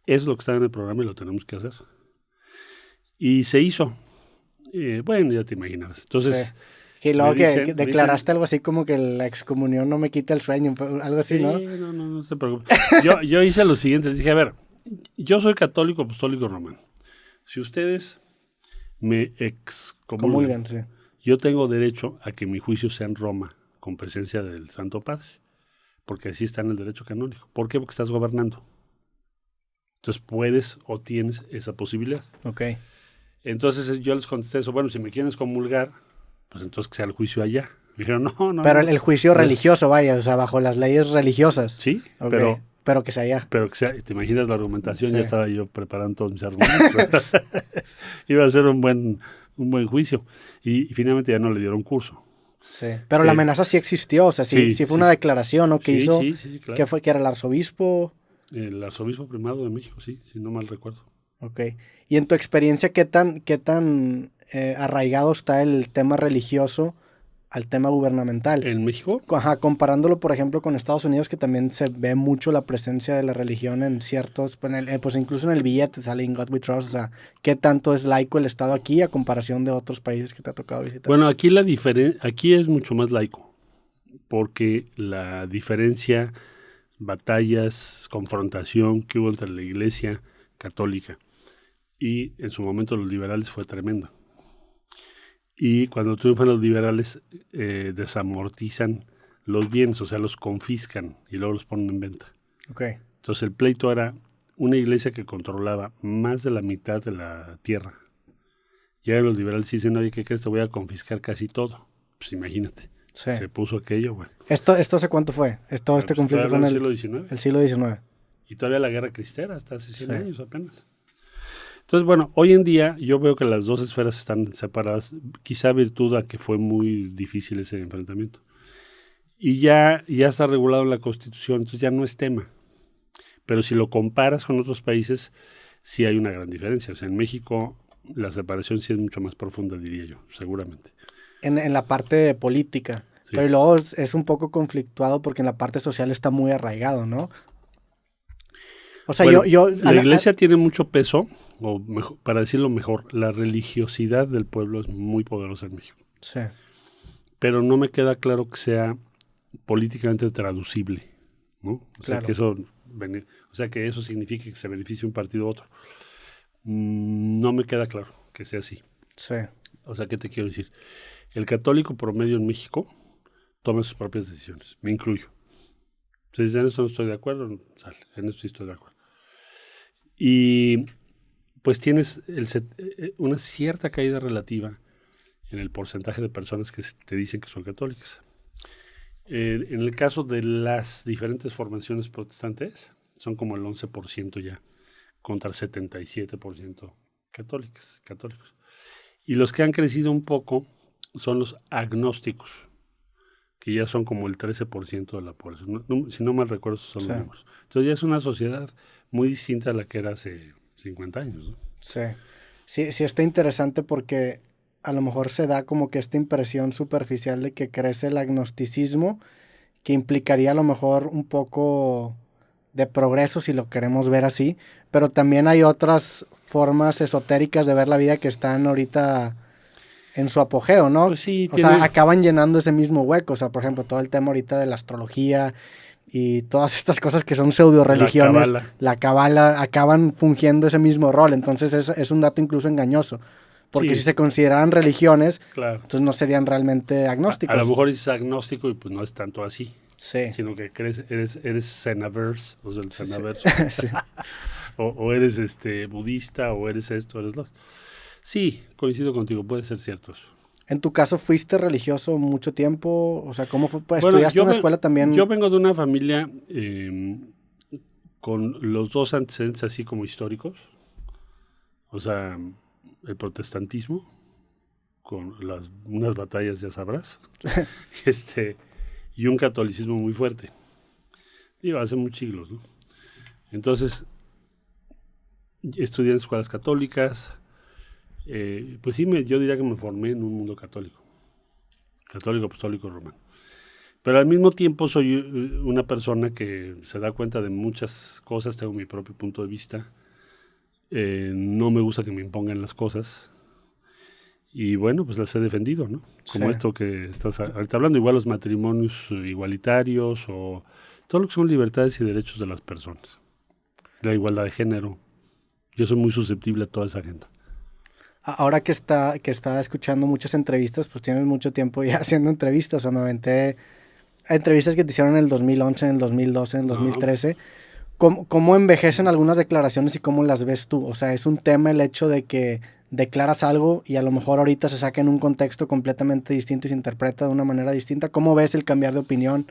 Eso es lo que está en el programa y lo tenemos que hacer. Y se hizo. Bueno, ya te imaginas. Entonces, sí. Y luego que me declaraste algo así como que la excomunión no me quita el sueño, algo así, ¿no? No se preocupe. Yo hice lo siguiente, dije, a ver, yo soy católico apostólico romano. Si ustedes me excomulgan, Sí. yo tengo derecho a que mi juicio sea en Roma, con presencia del Santo Padre, porque así está en el derecho canónico. ¿Por qué? Porque estás gobernando. Entonces puedes o tienes esa posibilidad. Ok. Entonces yo les contesté eso, bueno, si me quieren excomulgar, pues entonces que sea el juicio allá. Me dijeron, no. Pero el juicio religioso, vaya, o sea, bajo las leyes religiosas. Sí, okay. Pero que sea allá. Pero que sea, te imaginas la argumentación, sí. Ya estaba yo preparando todos mis argumentos. Iba a ser un buen juicio. Y finalmente ya no le dieron curso. Sí. Pero la amenaza sí existió, o sea, sí fue una declaración, ¿no? Que hizo, sí, claro. ¿Qué fue? ¿Que era el arzobispo? El arzobispo primado de México, sí, si no mal recuerdo. Ok. Y en tu experiencia, ¿qué tan arraigado está el tema religioso al tema gubernamental? ¿En México? Ajá, comparándolo, por ejemplo, con Estados Unidos, que también se ve mucho la presencia de la religión en ciertos, pues incluso en el billete sale In God We Trust, o sea, ¿qué tanto es laico el Estado aquí a comparación de otros países que te ha tocado visitar? Bueno, aquí es mucho más laico, porque la diferencia, batallas, confrontación que hubo entre la Iglesia católica y en su momento los liberales fue tremenda. Y cuando triunfan los liberales, desamortizan los bienes, o sea, los confiscan y luego los ponen en venta. Okay. Entonces el pleito era una iglesia que controlaba más de la mitad de la tierra. Ya los liberales dicen, oye, ¿qué crees? Te voy a confiscar casi todo. Pues imagínate. Sí. Se puso aquello, bueno. ¿Esto hace cuánto fue? Este conflicto fue en el siglo XIX. El siglo XIX. Y todavía la guerra cristera, hasta hace 100 años apenas. Entonces, bueno, hoy en día yo veo que las dos esferas están separadas, quizá virtud a que fue muy difícil ese enfrentamiento. Y ya está regulado en la Constitución, entonces ya no es tema. Pero si lo comparas con otros países, sí hay una gran diferencia. O sea, en México la separación sí es mucho más profunda, diría yo, seguramente. En la parte política. Sí. Pero luego es un poco conflictuado porque en la parte social está muy arraigado, ¿no? O sea, bueno, la iglesia tiene mucho peso, o mejor, para decirlo mejor, la religiosidad del pueblo es muy poderosa en México. Sí. Pero no me queda claro que sea políticamente traducible, ¿no? O sea, que eso signifique que se beneficie un partido u otro. No me queda claro que sea así. Sí. O sea, ¿qué te quiero decir? El católico promedio en México toma sus propias decisiones, me incluyo. Entonces, en eso no estoy de acuerdo, en eso sí estoy de acuerdo. Y pues tienes una cierta caída relativa en el porcentaje de personas que te dicen que son católicas. En el caso de las diferentes formaciones protestantes, son como el 11% ya, contra el 77% católicos. Y los que han crecido un poco son los agnósticos, que ya son como el 13% de la población. Si no mal recuerdo, son los números. Entonces ya es una sociedad muy distinta a la que era hace 50 años, ¿no? Sí, está interesante porque a lo mejor se da como que esta impresión superficial de que crece el agnosticismo, que implicaría a lo mejor un poco de progreso si lo queremos ver así, pero también hay otras formas esotéricas de ver la vida que están ahorita en su apogeo, ¿no? Pues sí, o sea, acaban llenando ese mismo hueco. O sea, por ejemplo, todo el tema ahorita de la astrología y todas estas cosas que son pseudo religiones, la cabala, acaban fungiendo ese mismo rol. Entonces es un dato incluso engañoso. Porque si se consideraran religiones, entonces no serían realmente agnósticos. A lo mejor dices agnóstico y pues no es tanto así. Sí. Sino que eres cenaverse, o sea, el cenaverso. Sí. o eres budista, o eres esto, eres lo. Sí, coincido contigo, puede ser cierto eso. ¿En tu caso fuiste religioso mucho tiempo? O sea, ¿cómo fue? ¿Estudiaste en una escuela también? Yo vengo de una familia con los dos antecedentes así como históricos. O sea, el protestantismo, con unas batallas, ya sabrás, y un catolicismo muy fuerte. Digo, hace muchos siglos, ¿no? Entonces, estudié en escuelas católicas. Pues sí, yo diría que me formé en un mundo católico. católico apostólico romano. Pero al mismo tiempo soy una persona que se da cuenta de muchas cosas, tengo mi propio punto de vista, no me gusta que me impongan las cosas, y bueno, pues las he defendido, ¿no? Como esto que estás ahorita hablando, igual los matrimonios igualitarios o todo lo que son libertades y derechos de las personas, la igualdad de género. Yo soy muy susceptible a toda esa agenda. Ahora que está escuchando muchas entrevistas, pues tienes mucho tiempo ya haciendo entrevistas. O sea, me aventé a entrevistas que te hicieron en el 2011, en el 2012, en el 2013. ¿Cómo envejecen algunas declaraciones y cómo las ves tú? O sea, es un tema el hecho de que declaras algo y a lo mejor ahorita se saca en un contexto completamente distinto y se interpreta de una manera distinta. ¿Cómo ves el cambiar de opinión?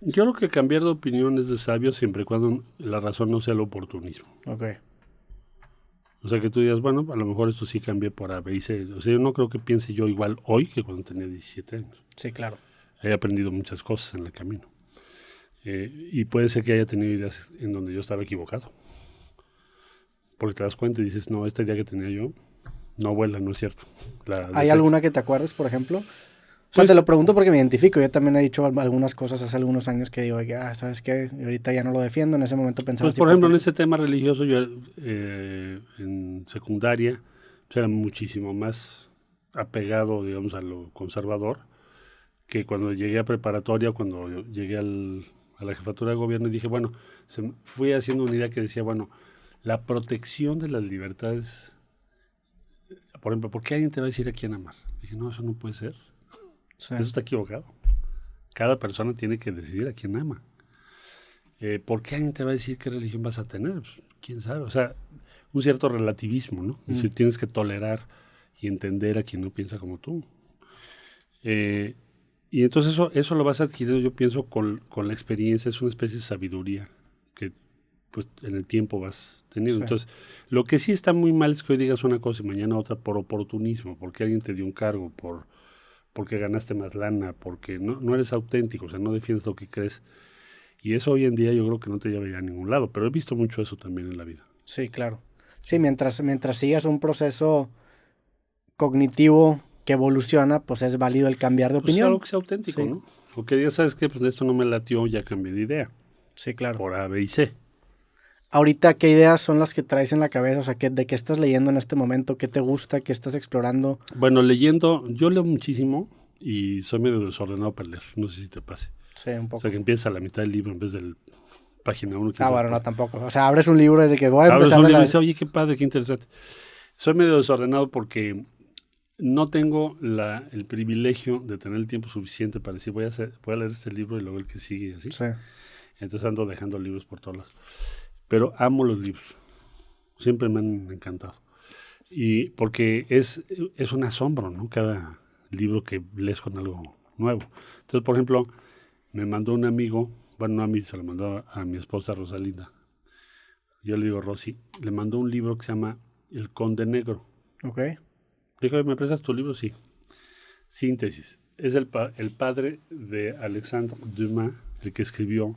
Yo creo que cambiar de opinión es de sabio siempre y cuando la razón no sea el oportunismo. Ok. O sea, que tú digas, bueno, a lo mejor esto sí cambié por A, B y C. O sea, yo no creo que piense yo igual hoy que cuando tenía 17 años. Sí, claro. He aprendido muchas cosas en el camino. Y puede ser que haya tenido ideas en donde yo estaba equivocado. Porque te das cuenta y dices, no, esta idea que tenía yo no vuela, no es cierto. ¿Hay alguna que te acuerdes, por ejemplo? O sea, te lo pregunto porque me identifico. Yo también he dicho algunas cosas hace algunos años que digo, ¿sabes qué? Ahorita ya no lo defiendo. En ese momento pensaba... Pues, por ejemplo, en ese tema religioso, yo en secundaria pues, era muchísimo más apegado, digamos, a lo conservador, que cuando llegué a preparatoria, cuando llegué a la jefatura de gobierno, y dije, bueno, fui haciendo una idea que decía, bueno, la protección de las libertades, por ejemplo, ¿por qué alguien te va a decir a quién amar? Dije, no, eso no puede ser. Sí. Eso está equivocado. Cada persona tiene que decidir a quién ama. ¿Por qué alguien te va a decir qué religión vas a tener? Pues, ¿quién sabe? O sea, un cierto relativismo, ¿no? Es decir, tienes que tolerar y entender a quien no piensa como tú. Y entonces eso lo vas adquiriendo, yo pienso, con la experiencia. Es una especie de sabiduría que pues en el tiempo vas teniendo. Sí. Entonces, lo que sí está muy mal es que hoy digas una cosa y mañana otra por oportunismo, porque alguien te dio un cargo, porque ganaste más lana, porque no eres auténtico, o sea, no defiendes lo que crees. Y eso hoy en día yo creo que no te lleva a ningún lado, pero he visto mucho eso también en la vida. Sí, claro. Sí, mientras sigas un proceso cognitivo que evoluciona, pues es válido el cambiar de opinión. Pues algo que sea auténtico, sí. ¿No? O que digas, ¿sabes qué? Pues esto no me latió, ya cambié de idea. Sí, claro. Por A, B y C. Ahorita, ¿qué ideas son las que traes en la cabeza? O sea, ¿de qué estás leyendo en este momento? ¿Qué te gusta? ¿Qué estás explorando? Bueno, leyendo, yo leo muchísimo y soy medio desordenado para leer. No sé si te pase. Sí, un poco. O sea, que empieza a la mitad del libro en vez del página 1. Bueno, no, tampoco. O sea, abres un libro desde que voy a empezar. Abres un libro y dices, oye, qué padre, qué interesante. Soy medio desordenado porque no tengo el privilegio de tener el tiempo suficiente para decir, voy a leer este libro y luego el que sigue y así. Sí. Entonces ando dejando libros por todos lados. Pero amo los libros. Siempre me han encantado. Y porque es un asombro, ¿no? Cada libro que lees con algo nuevo. Entonces, por ejemplo, me mandó un amigo, bueno, no a mí, se lo mandó a mi esposa Rosalinda. Yo le digo Rosy, le mandó un libro que se llama El Conde Negro. Ok. Le dijo, ¿me prestas tu libro? Sí. Síntesis. Es el padre de Alexandre Dumas, el que escribió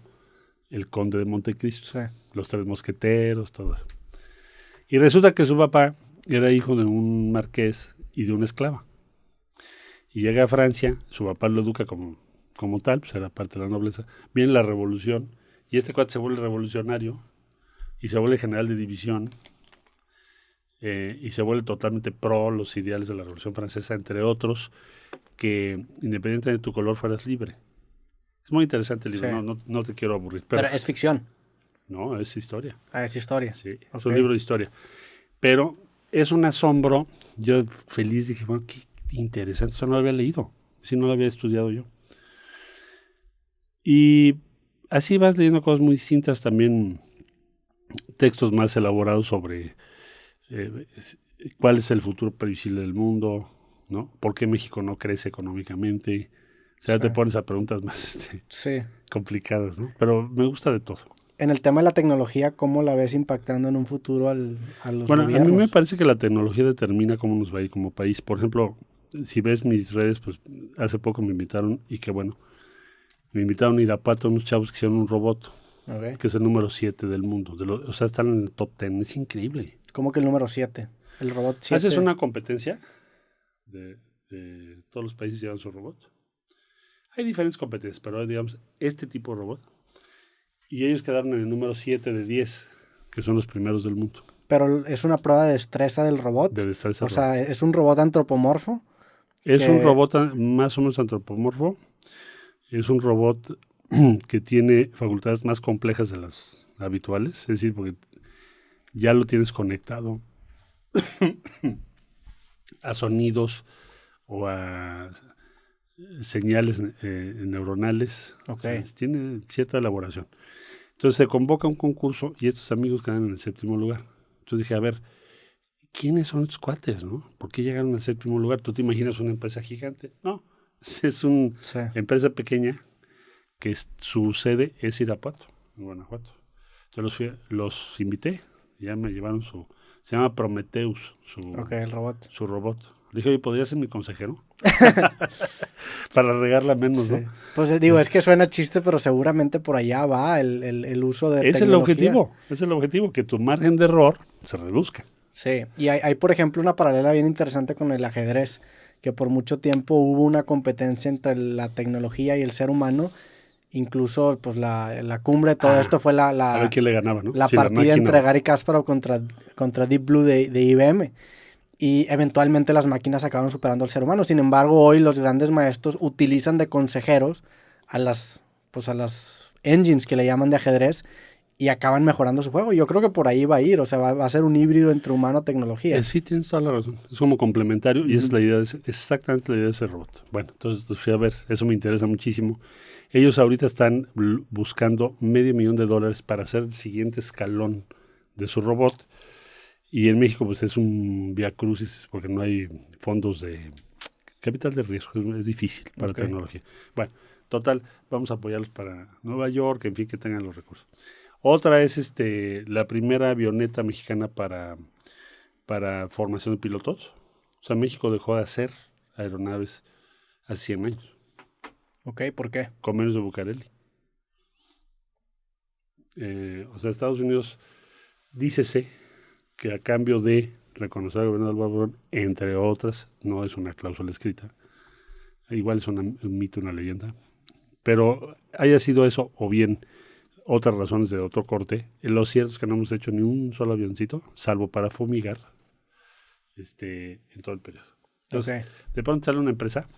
El Conde de Montecristo. Sí. Los Tres Mosqueteros, todo eso. Y resulta que su papá era hijo de un marqués y de una esclava. Y llega a Francia, su papá lo educa como tal, pues era parte de la nobleza. Viene la revolución y este cuate se vuelve revolucionario y se vuelve general de división y se vuelve totalmente pro los ideales de la Revolución Francesa, entre otros, que independientemente de tu color fueras libre. Es muy interesante el libro, sí. no te quiero aburrir. Pero es ficción. No, es historia. Es historia. Sí, okay. Es un libro de historia. Pero es un asombro. Yo feliz dije, bueno, qué interesante. Eso no lo había leído. Si no lo había estudiado yo. Y así vas leyendo cosas muy distintas. También textos más elaborados sobre cuál es el futuro previsible del mundo, ¿no? ¿Por qué México no crece económicamente? O sea, sí. Te pones a preguntas más sí. complicadas, ¿no? Pero me gusta de todo. En el tema de la tecnología, ¿cómo la ves impactando en un futuro a los gobiernos? A mí me parece que la tecnología determina cómo nos va a ir como país. Por ejemplo, si ves mis redes, pues hace poco me invitaron, y que bueno, me invitaron a Irapuato unos chavos que hicieron un robot, okay. Que es el número 7 del mundo. O sea, están en el top 10. Es increíble. ¿Cómo que el número 7? El robot 7. ¿Haces una competencia de todos los países llevan su robot? Hay diferentes competencias, pero digamos, este tipo de robot. Y ellos quedaron en el número 7 de 10, que son los primeros del mundo. Pero es una prueba de destreza del robot. De destreza O sea, es un robot antropomorfo. Es un robot más o menos antropomorfo. Es un robot que tiene facultades más complejas de las habituales. Es decir, porque ya lo tienes conectado a sonidos o a señales neuronales. Okay. O sea, tiene cierta elaboración. Entonces se convoca un concurso y estos amigos quedan en el 7º lugar. Entonces dije, a ver, ¿quiénes son estos cuates, no? ¿Por qué llegaron al 7º lugar? ¿Tú te imaginas una empresa gigante? No, es una empresa pequeña que su sede es Irapuato, en Guanajuato. Entonces los invité, ya me llevaron se llama Prometheus, el robot. Su robot. Le dije, oye, ¿podría ser mi consejero? Para regarla menos, sí. ¿No? Pues digo, es que suena chiste, pero seguramente por allá va el uso de tecnología. Es el objetivo, que tu margen de error se reduzca. Sí, y hay, por ejemplo, una paralela bien interesante con el ajedrez, que por mucho tiempo hubo una competencia entre la tecnología y el ser humano. Incluso, pues, la cumbre de todo esto fue a ver quién le ganaba, ¿no? La partida entre Garry Kasparov contra Deep Blue de IBM. Y eventualmente las máquinas acabaron superando al ser humano. Sin embargo, hoy los grandes maestros utilizan de consejeros a las engines que le llaman de ajedrez y acaban mejorando su juego. Yo creo que por ahí va a ir. O sea, va a ser un híbrido entre humano y tecnología. Sí, tienes toda la razón. Es como complementario y esa es la idea, exactamente la idea de ese robot. Bueno, entonces, a ver, eso me interesa muchísimo. Ellos ahorita están buscando $500,000 para hacer el siguiente escalón de su robot. Y en México, pues, es un viacrucis porque no hay fondos de capital de riesgo. Es difícil para tecnología. Bueno, total, vamos a apoyarlos para Nueva York, en fin, que tengan los recursos. Otra es la primera avioneta mexicana para formación de pilotos. O sea, México dejó de hacer aeronaves hace 100 años. Ok, ¿por qué? Convenios de Bucareli. O sea, Estados Unidos, dícese que a cambio de reconocer al gobierno del Obrador, entre otras, no es una cláusula escrita, igual es un mito, una leyenda, pero haya sido eso o bien otras razones de otro corte, lo cierto es que no hemos hecho ni un solo avioncito, salvo para fumigar en todo el periodo. Entonces, de pronto sale una empresa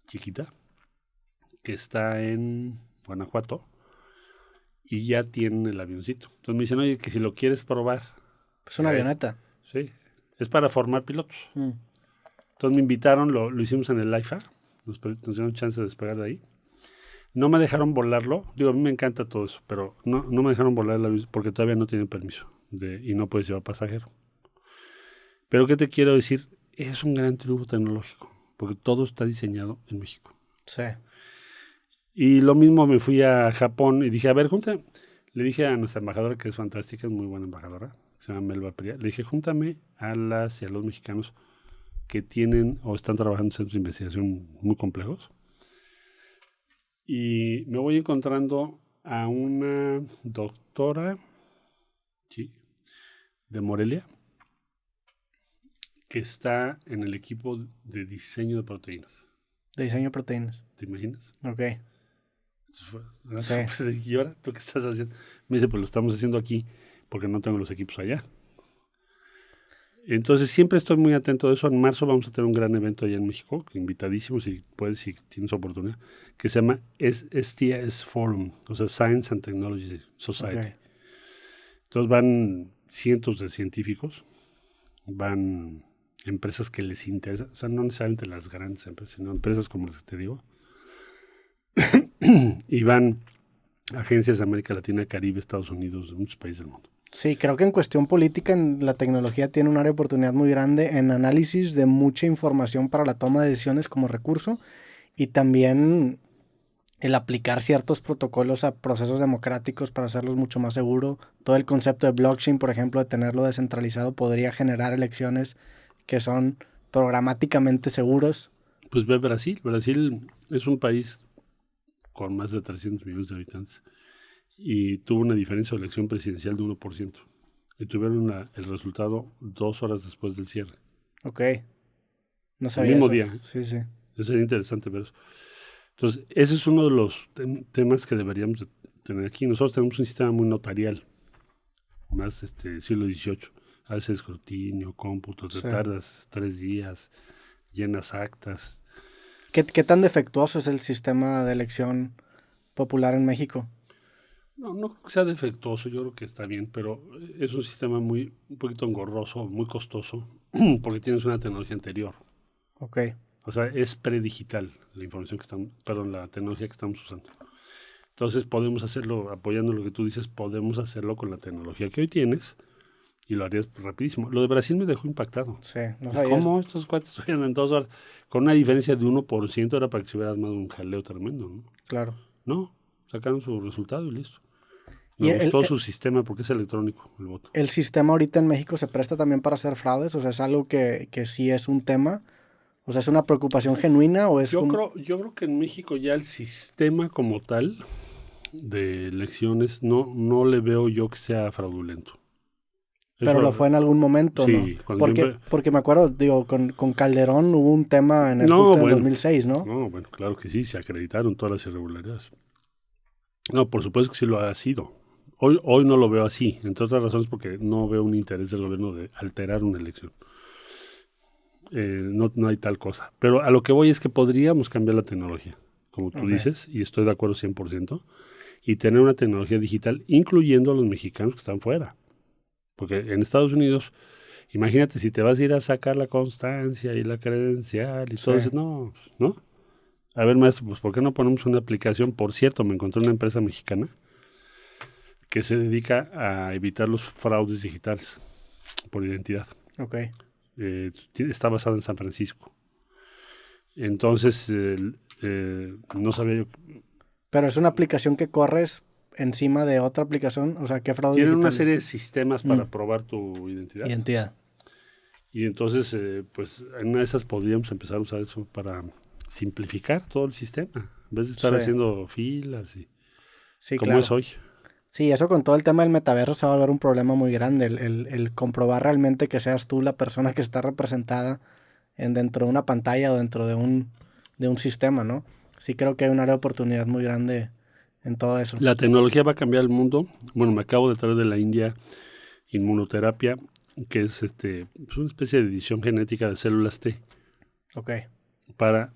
chiquita que está en Guanajuato y ya tienen el avioncito. Entonces me dicen, oye, que si lo quieres probar. Es una avioneta. Sí, es para formar pilotos. Entonces me invitaron, lo hicimos en el IFA, nos dieron chance de despegar de ahí. No me dejaron volarlo, digo, a mí me encanta todo eso, pero no me dejaron volar el avión porque todavía no tienen permiso y no puedes llevar pasajero. Pero ¿qué te quiero decir? Es un gran triunfo tecnológico, porque todo está diseñado en México. Sí. Y lo mismo me fui a Japón y dije, a ver, le dije a nuestra embajadora, que es fantástica, es muy buena embajadora, se llama Melba Peria, le dije, júntame a las y a los mexicanos que tienen o están trabajando en centros de investigación muy complejos. Y me voy encontrando a una doctora, sí, de Morelia, que está en el equipo de diseño de proteínas. De diseño de proteínas. ¿Te imaginas? Ok. Sí. ¿Y ahora tú qué estás haciendo? Me dice, pues lo estamos haciendo aquí porque no tengo los equipos allá. Entonces siempre estoy muy atento de eso. En marzo vamos a tener un gran evento allá en México, invitadísimo si puedes, si tienes oportunidad, que se llama STS Forum, o sea, Science and Technology Society. Okay. Entonces van cientos de científicos, van empresas que les interesan, o sea, no necesariamente las grandes empresas, sino empresas como las que te digo, y van agencias de América Latina, Caribe, Estados Unidos, de muchos países del mundo. Sí, creo que en cuestión política la tecnología tiene un área de oportunidad muy grande en análisis de mucha información para la toma de decisiones como recurso y también el aplicar ciertos protocolos a procesos democráticos para hacerlos mucho más seguros. Todo el concepto de blockchain, por ejemplo, de tenerlo descentralizado, podría generar elecciones que son programáticamente seguros. Pues ve Brasil. Brasil es un país con más de 300 millones de habitantes y tuvo una diferencia de elección presidencial de 1%. Y tuvieron el resultado 2 horas después del cierre. Ok. No sabía el mismo eso. día. Sí, sí. Eso sería interesante ver eso. Entonces, ese es uno de los temas que deberíamos de tener aquí. Nosotros tenemos un sistema muy notarial, más siglo XVIII. Haces escrutinio, cómputo, te Sí. tardas 3 días, llenas actas. ¿Qué tan defectuoso es el sistema de elección popular en México? No creo que sea defectuoso, yo creo que está bien, pero es un sistema un poquito engorroso, muy costoso, porque tienes una tecnología anterior. Ok, O sea, es predigital la información la tecnología que estamos usando. Entonces podemos hacerlo, apoyando lo que tú dices, podemos hacerlo con la tecnología que hoy tienes y lo harías rapidísimo. Lo de Brasil me dejó impactado. sí, no Pues, sabía eso. ¿cómo estos cuates estuvieron en 2 horas? Con una diferencia de 1% era para que se hubiera armado un jaleo tremendo, ¿no? Claro. No, sacaron su resultado y listo. Me ¿Y gustó su sistema porque es electrónico el voto. el sistema ahorita en México se presta también para hacer fraudes? O sea, ¿es algo que sí es un tema? O sea, ¿es una preocupación genuina o es como... Yo creo que en México ya el sistema como tal de elecciones no le veo yo que sea fraudulento. Pero lo fue en algún momento, ¿no? Sí, cuando yo Porque me acuerdo, digo, con Calderón hubo un tema en el No, justo en el bueno, 2006, ¿no? no, bueno, claro que sí, se acreditaron todas las irregularidades. No, por supuesto que sí lo ha sido. Hoy no lo veo así, entre otras razones porque no veo un interés del gobierno de alterar una elección. No hay tal cosa. Pero a lo que voy es que podríamos cambiar la tecnología, como tú Ok. dices, y estoy de acuerdo 100%, y tener una tecnología digital, incluyendo a los mexicanos que están fuera. Porque en Estados Unidos, imagínate si te vas a ir a sacar la constancia y la credencial y todo Sí. eso, no. A ver, maestro, pues ¿por qué no ponemos una aplicación? Por cierto, me encontré una empresa mexicana que se dedica a evitar los fraudes digitales por identidad. Ok. Está basada en San Francisco. Entonces, no sabía yo. Pero es una aplicación que corres encima de otra aplicación, o sea, ¿qué fraude Tienen una digital serie es? de sistemas para probar tu identidad. Identidad. Y entonces, pues en una de esas podríamos empezar a usar eso para simplificar todo el sistema. En vez de estar Sí. haciendo filas y Sí, como claro. es hoy. Sí, eso con todo el tema del metaverso se va a volver un problema muy grande, el comprobar realmente que seas tú la persona que está representada dentro de una pantalla o dentro de un sistema, ¿no? Sí creo que hay un área de oportunidad muy grande en todo eso. La tecnología va a cambiar el mundo. Bueno, me acabo de traer de la India inmunoterapia, que es pues una especie de edición genética de células T Ok, para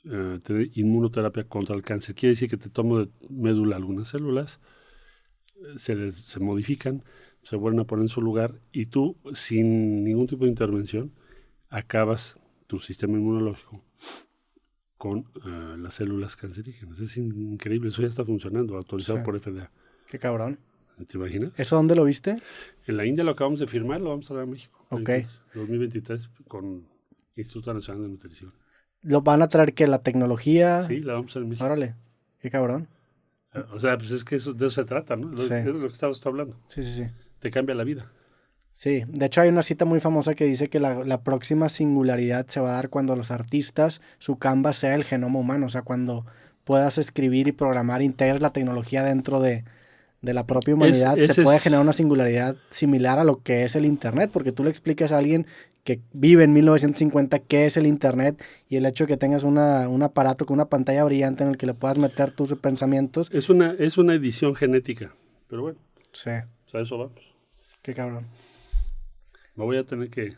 tener inmunoterapia contra el cáncer. Quiere decir que te tomo de médula algunas células, se modifican, se vuelven a poner en su lugar y tú, sin ningún tipo de intervención, acabas tu sistema inmunológico con las células cancerígenas. Es increíble, eso ya está funcionando, autorizado sí, por FDA. qué cabrón. ¿Te imaginas? ¿Eso dónde lo viste? En la India lo acabamos de firmar, lo vamos a traer a México. Ok. 2023 con Instituto Nacional de Nutrición. ¿Lo van a traer que la tecnología? Sí, la vamos a hacer en México. Órale, qué cabrón. O sea, pues es que de eso se trata, ¿no? Sí. Es de lo que estabas tú hablando. Sí, sí, sí. Te cambia la vida. Sí, de hecho hay una cita muy famosa que dice que la próxima singularidad se va a dar cuando los artistas, su canvas sea el genoma humano, o sea, cuando puedas escribir y programar, integres la tecnología dentro de la propia humanidad, se puede generar una singularidad similar a lo que es el Internet, porque tú le explicas a alguien que vive en 1950 qué es el Internet y el hecho de que tengas un aparato con una pantalla brillante en el que le puedas meter tus pensamientos. Es una edición genética, pero bueno, Sí, pues a eso vamos. qué cabrón. Me voy a tener que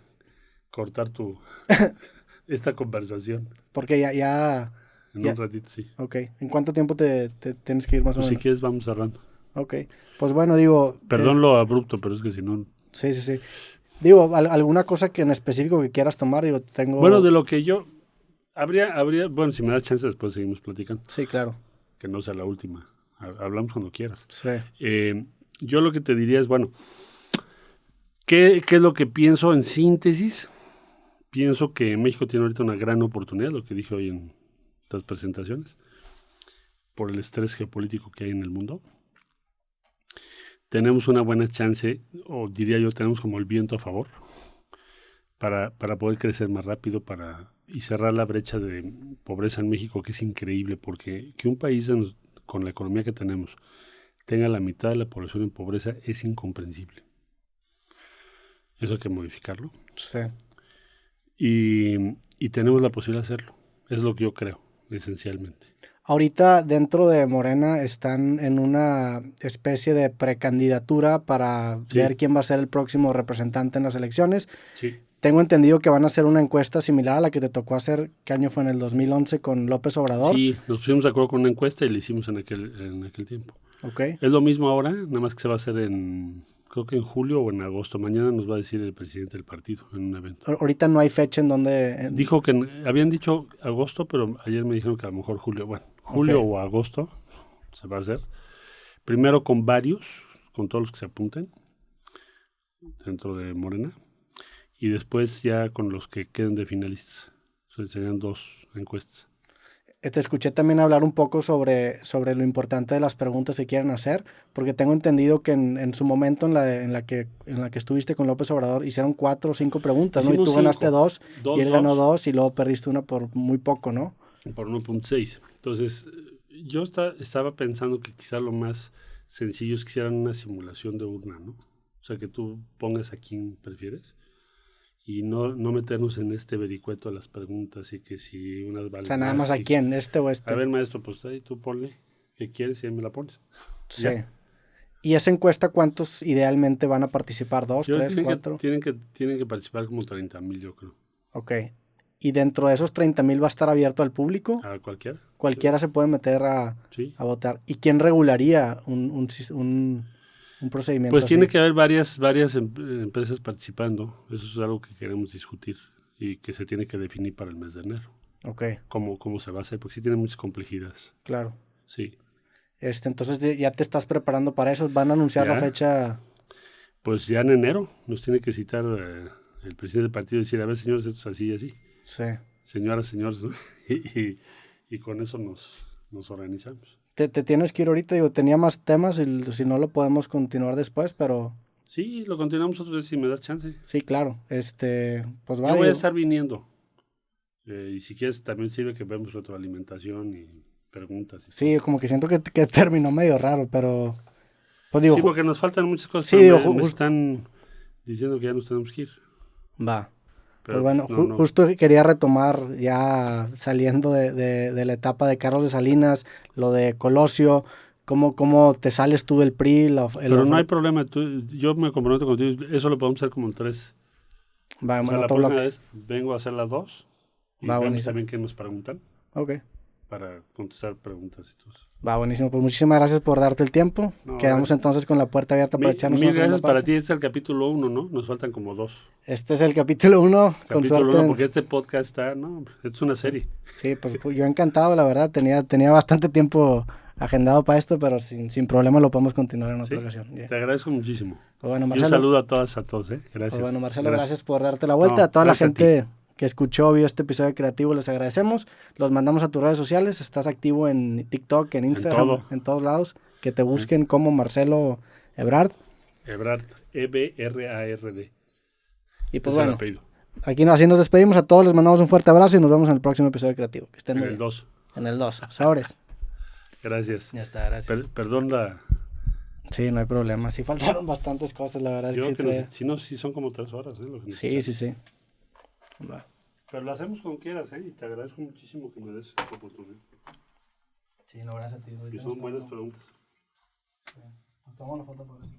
cortar esta conversación Porque ya, en un ratito, sí. ok. ¿En cuánto tiempo te tienes que ir más o Pues menos? si quieres vamos cerrando. Ok, pues bueno, digo... Perdón lo abrupto, pero es que si no... Sí, sí, sí. Digo, alguna cosa que en específico que quieras tomar, digo, tengo... Bueno, de lo que yo... Bueno, si me das chance después seguimos platicando. Sí, claro. Que no sea la última. Hablamos cuando quieras. Sí. Yo lo que te diría es, bueno, ¿qué es lo que pienso en síntesis? Pienso que México tiene ahorita una gran oportunidad, lo que dije hoy en las presentaciones, por el estrés geopolítico que hay en el mundo. Tenemos una buena chance, o diría yo, tenemos como el viento a favor, para poder crecer más rápido y cerrar la brecha de pobreza en México, que es increíble, porque que un país con la economía que tenemos tenga la mitad de la población en pobreza es incomprensible. Eso hay que modificarlo. Sí. Y tenemos la posibilidad de hacerlo. Es lo que yo creo. esencialmente. Ahorita dentro de Morena están en una especie de precandidatura para ver quién va a ser el próximo representante en las elecciones. Sí. Tengo entendido que van a hacer una encuesta similar a la que te tocó hacer, ¿qué año fue? En el 2011 con López Obrador. Sí, nos pusimos de acuerdo con una encuesta y la hicimos en aquel tiempo. Okay. Es lo mismo ahora, nada más que se va a hacer creo que en julio o en agosto. Mañana nos va a decir el presidente del partido en un evento. Ahorita no hay fecha en donde... Dijo que habían dicho agosto, pero ayer me dijeron que a lo mejor julio. Bueno, julio o agosto se va a hacer. Primero con todos los que se apunten dentro de Morena. Y después ya con los que queden de finalistas. Serían 2 encuestas. Te escuché también hablar un poco sobre lo importante de las preguntas que quieren hacer, porque tengo entendido que en su momento en la que estuviste con López Obrador hicieron 4 o 5 preguntas, ¿no? Y tú ganaste 2 y él ganó 2 y luego perdiste una por muy poco, ¿no? Por 1.6. Entonces, yo estaba pensando que quizá lo más sencillo es que hicieran una simulación de urna, ¿no? O sea, que tú pongas a quién prefieres y no meternos en este vericueto de las preguntas y que si unas valen. O sea, nada más a quién, este o este. A ver, maestro, pues ahí tú ponle qué quieres y ahí me la pones. Sí. Ya. ¿Y esa encuesta cuántos idealmente van a participar? ¿2, 3, 4? Tienen que participar como 30,000, yo creo. Ok. ¿Y dentro de esos 30,000 va a estar abierto al público? ¿A cualquiera? Cualquiera se puede meter a votar. ¿Y quién regularía un procedimiento pues así? Tiene que haber varias empresas participando. Eso es algo que queremos discutir y que se tiene que definir para el mes de enero. Ok. ¿Cómo se va a hacer? Porque sí tiene muchas complejidades. Claro. Sí. Entonces ya te estás preparando para eso. ¿Van a anunciar la fecha? Pues ya en enero nos tiene que citar el presidente del partido y decir, a ver, señores, esto es así y así. Sí. Señoras, señores, ¿no? y con eso nos organizamos. Te tienes que ir ahorita, digo, tenía más temas y si no lo podemos continuar después, pero... Sí, lo continuamos otra vez si me das chance. Sí, claro. Pues va. Yo voy a estar viniendo. Y si quieres también sirve que vemos retroalimentación y preguntas. Y sí, todo. Como que siento que terminó medio raro, pero... Pues digo, sí, porque nos faltan muchas cosas. Sí, digo, me están diciendo que ya nos tenemos que ir. Va. Pero, pues bueno, justo quería retomar ya saliendo de la etapa de Carlos de Salinas, lo de Colosio, cómo te sales tú del PRI. Pero no hay problema, yo me comprometo contigo, eso lo podemos hacer como en 3. Va, o sea, la próxima vez vengo a hacer las 2 y vemos también qué nos preguntan. Ok. Para contestar preguntas y todo. Va, buenísimo. Pues muchísimas gracias por darte el tiempo. Quedamos entonces con la puerta abierta para echarnos mil gracias para ti. Este es el capítulo 1, ¿no? Nos faltan como 2. Este es el capítulo 1. Capítulo 1, porque este podcast está, ¿no? Es una serie. Sí, pues yo encantado, la verdad. Tenía bastante tiempo agendado para esto, pero sin problema lo podemos continuar en otra ocasión. Yeah. Te agradezco muchísimo. Pues bueno, Marcelo, y un saludo a todos, Gracias. Pues bueno, Marcelo, gracias por darte la vuelta. A toda la gente que escuchó o vio este episodio creativo, les agradecemos. Los mandamos a tus redes sociales. Estás activo en TikTok, en Instagram, en todos lados. Que te busquen como Marcelo Ebrard. Ebrard, E-B-R-A-R-D. Y pues bueno, aquí así nos despedimos a todos. Les mandamos un fuerte abrazo y nos vemos en el próximo episodio creativo. Que estén muy bien. En el 2. Sobres. Gracias. Ya está, gracias. Perdón la... Sí, no hay problema. Sí faltaron bastantes cosas, la verdad. Sí son como 3 horas. Sí. Va. Pero lo hacemos como quieras, y te agradezco muchísimo que me des esta oportunidad. Sí, no, gracias a ti. Y son buenas preguntas. Sí. Nos tomamos la foto por eso.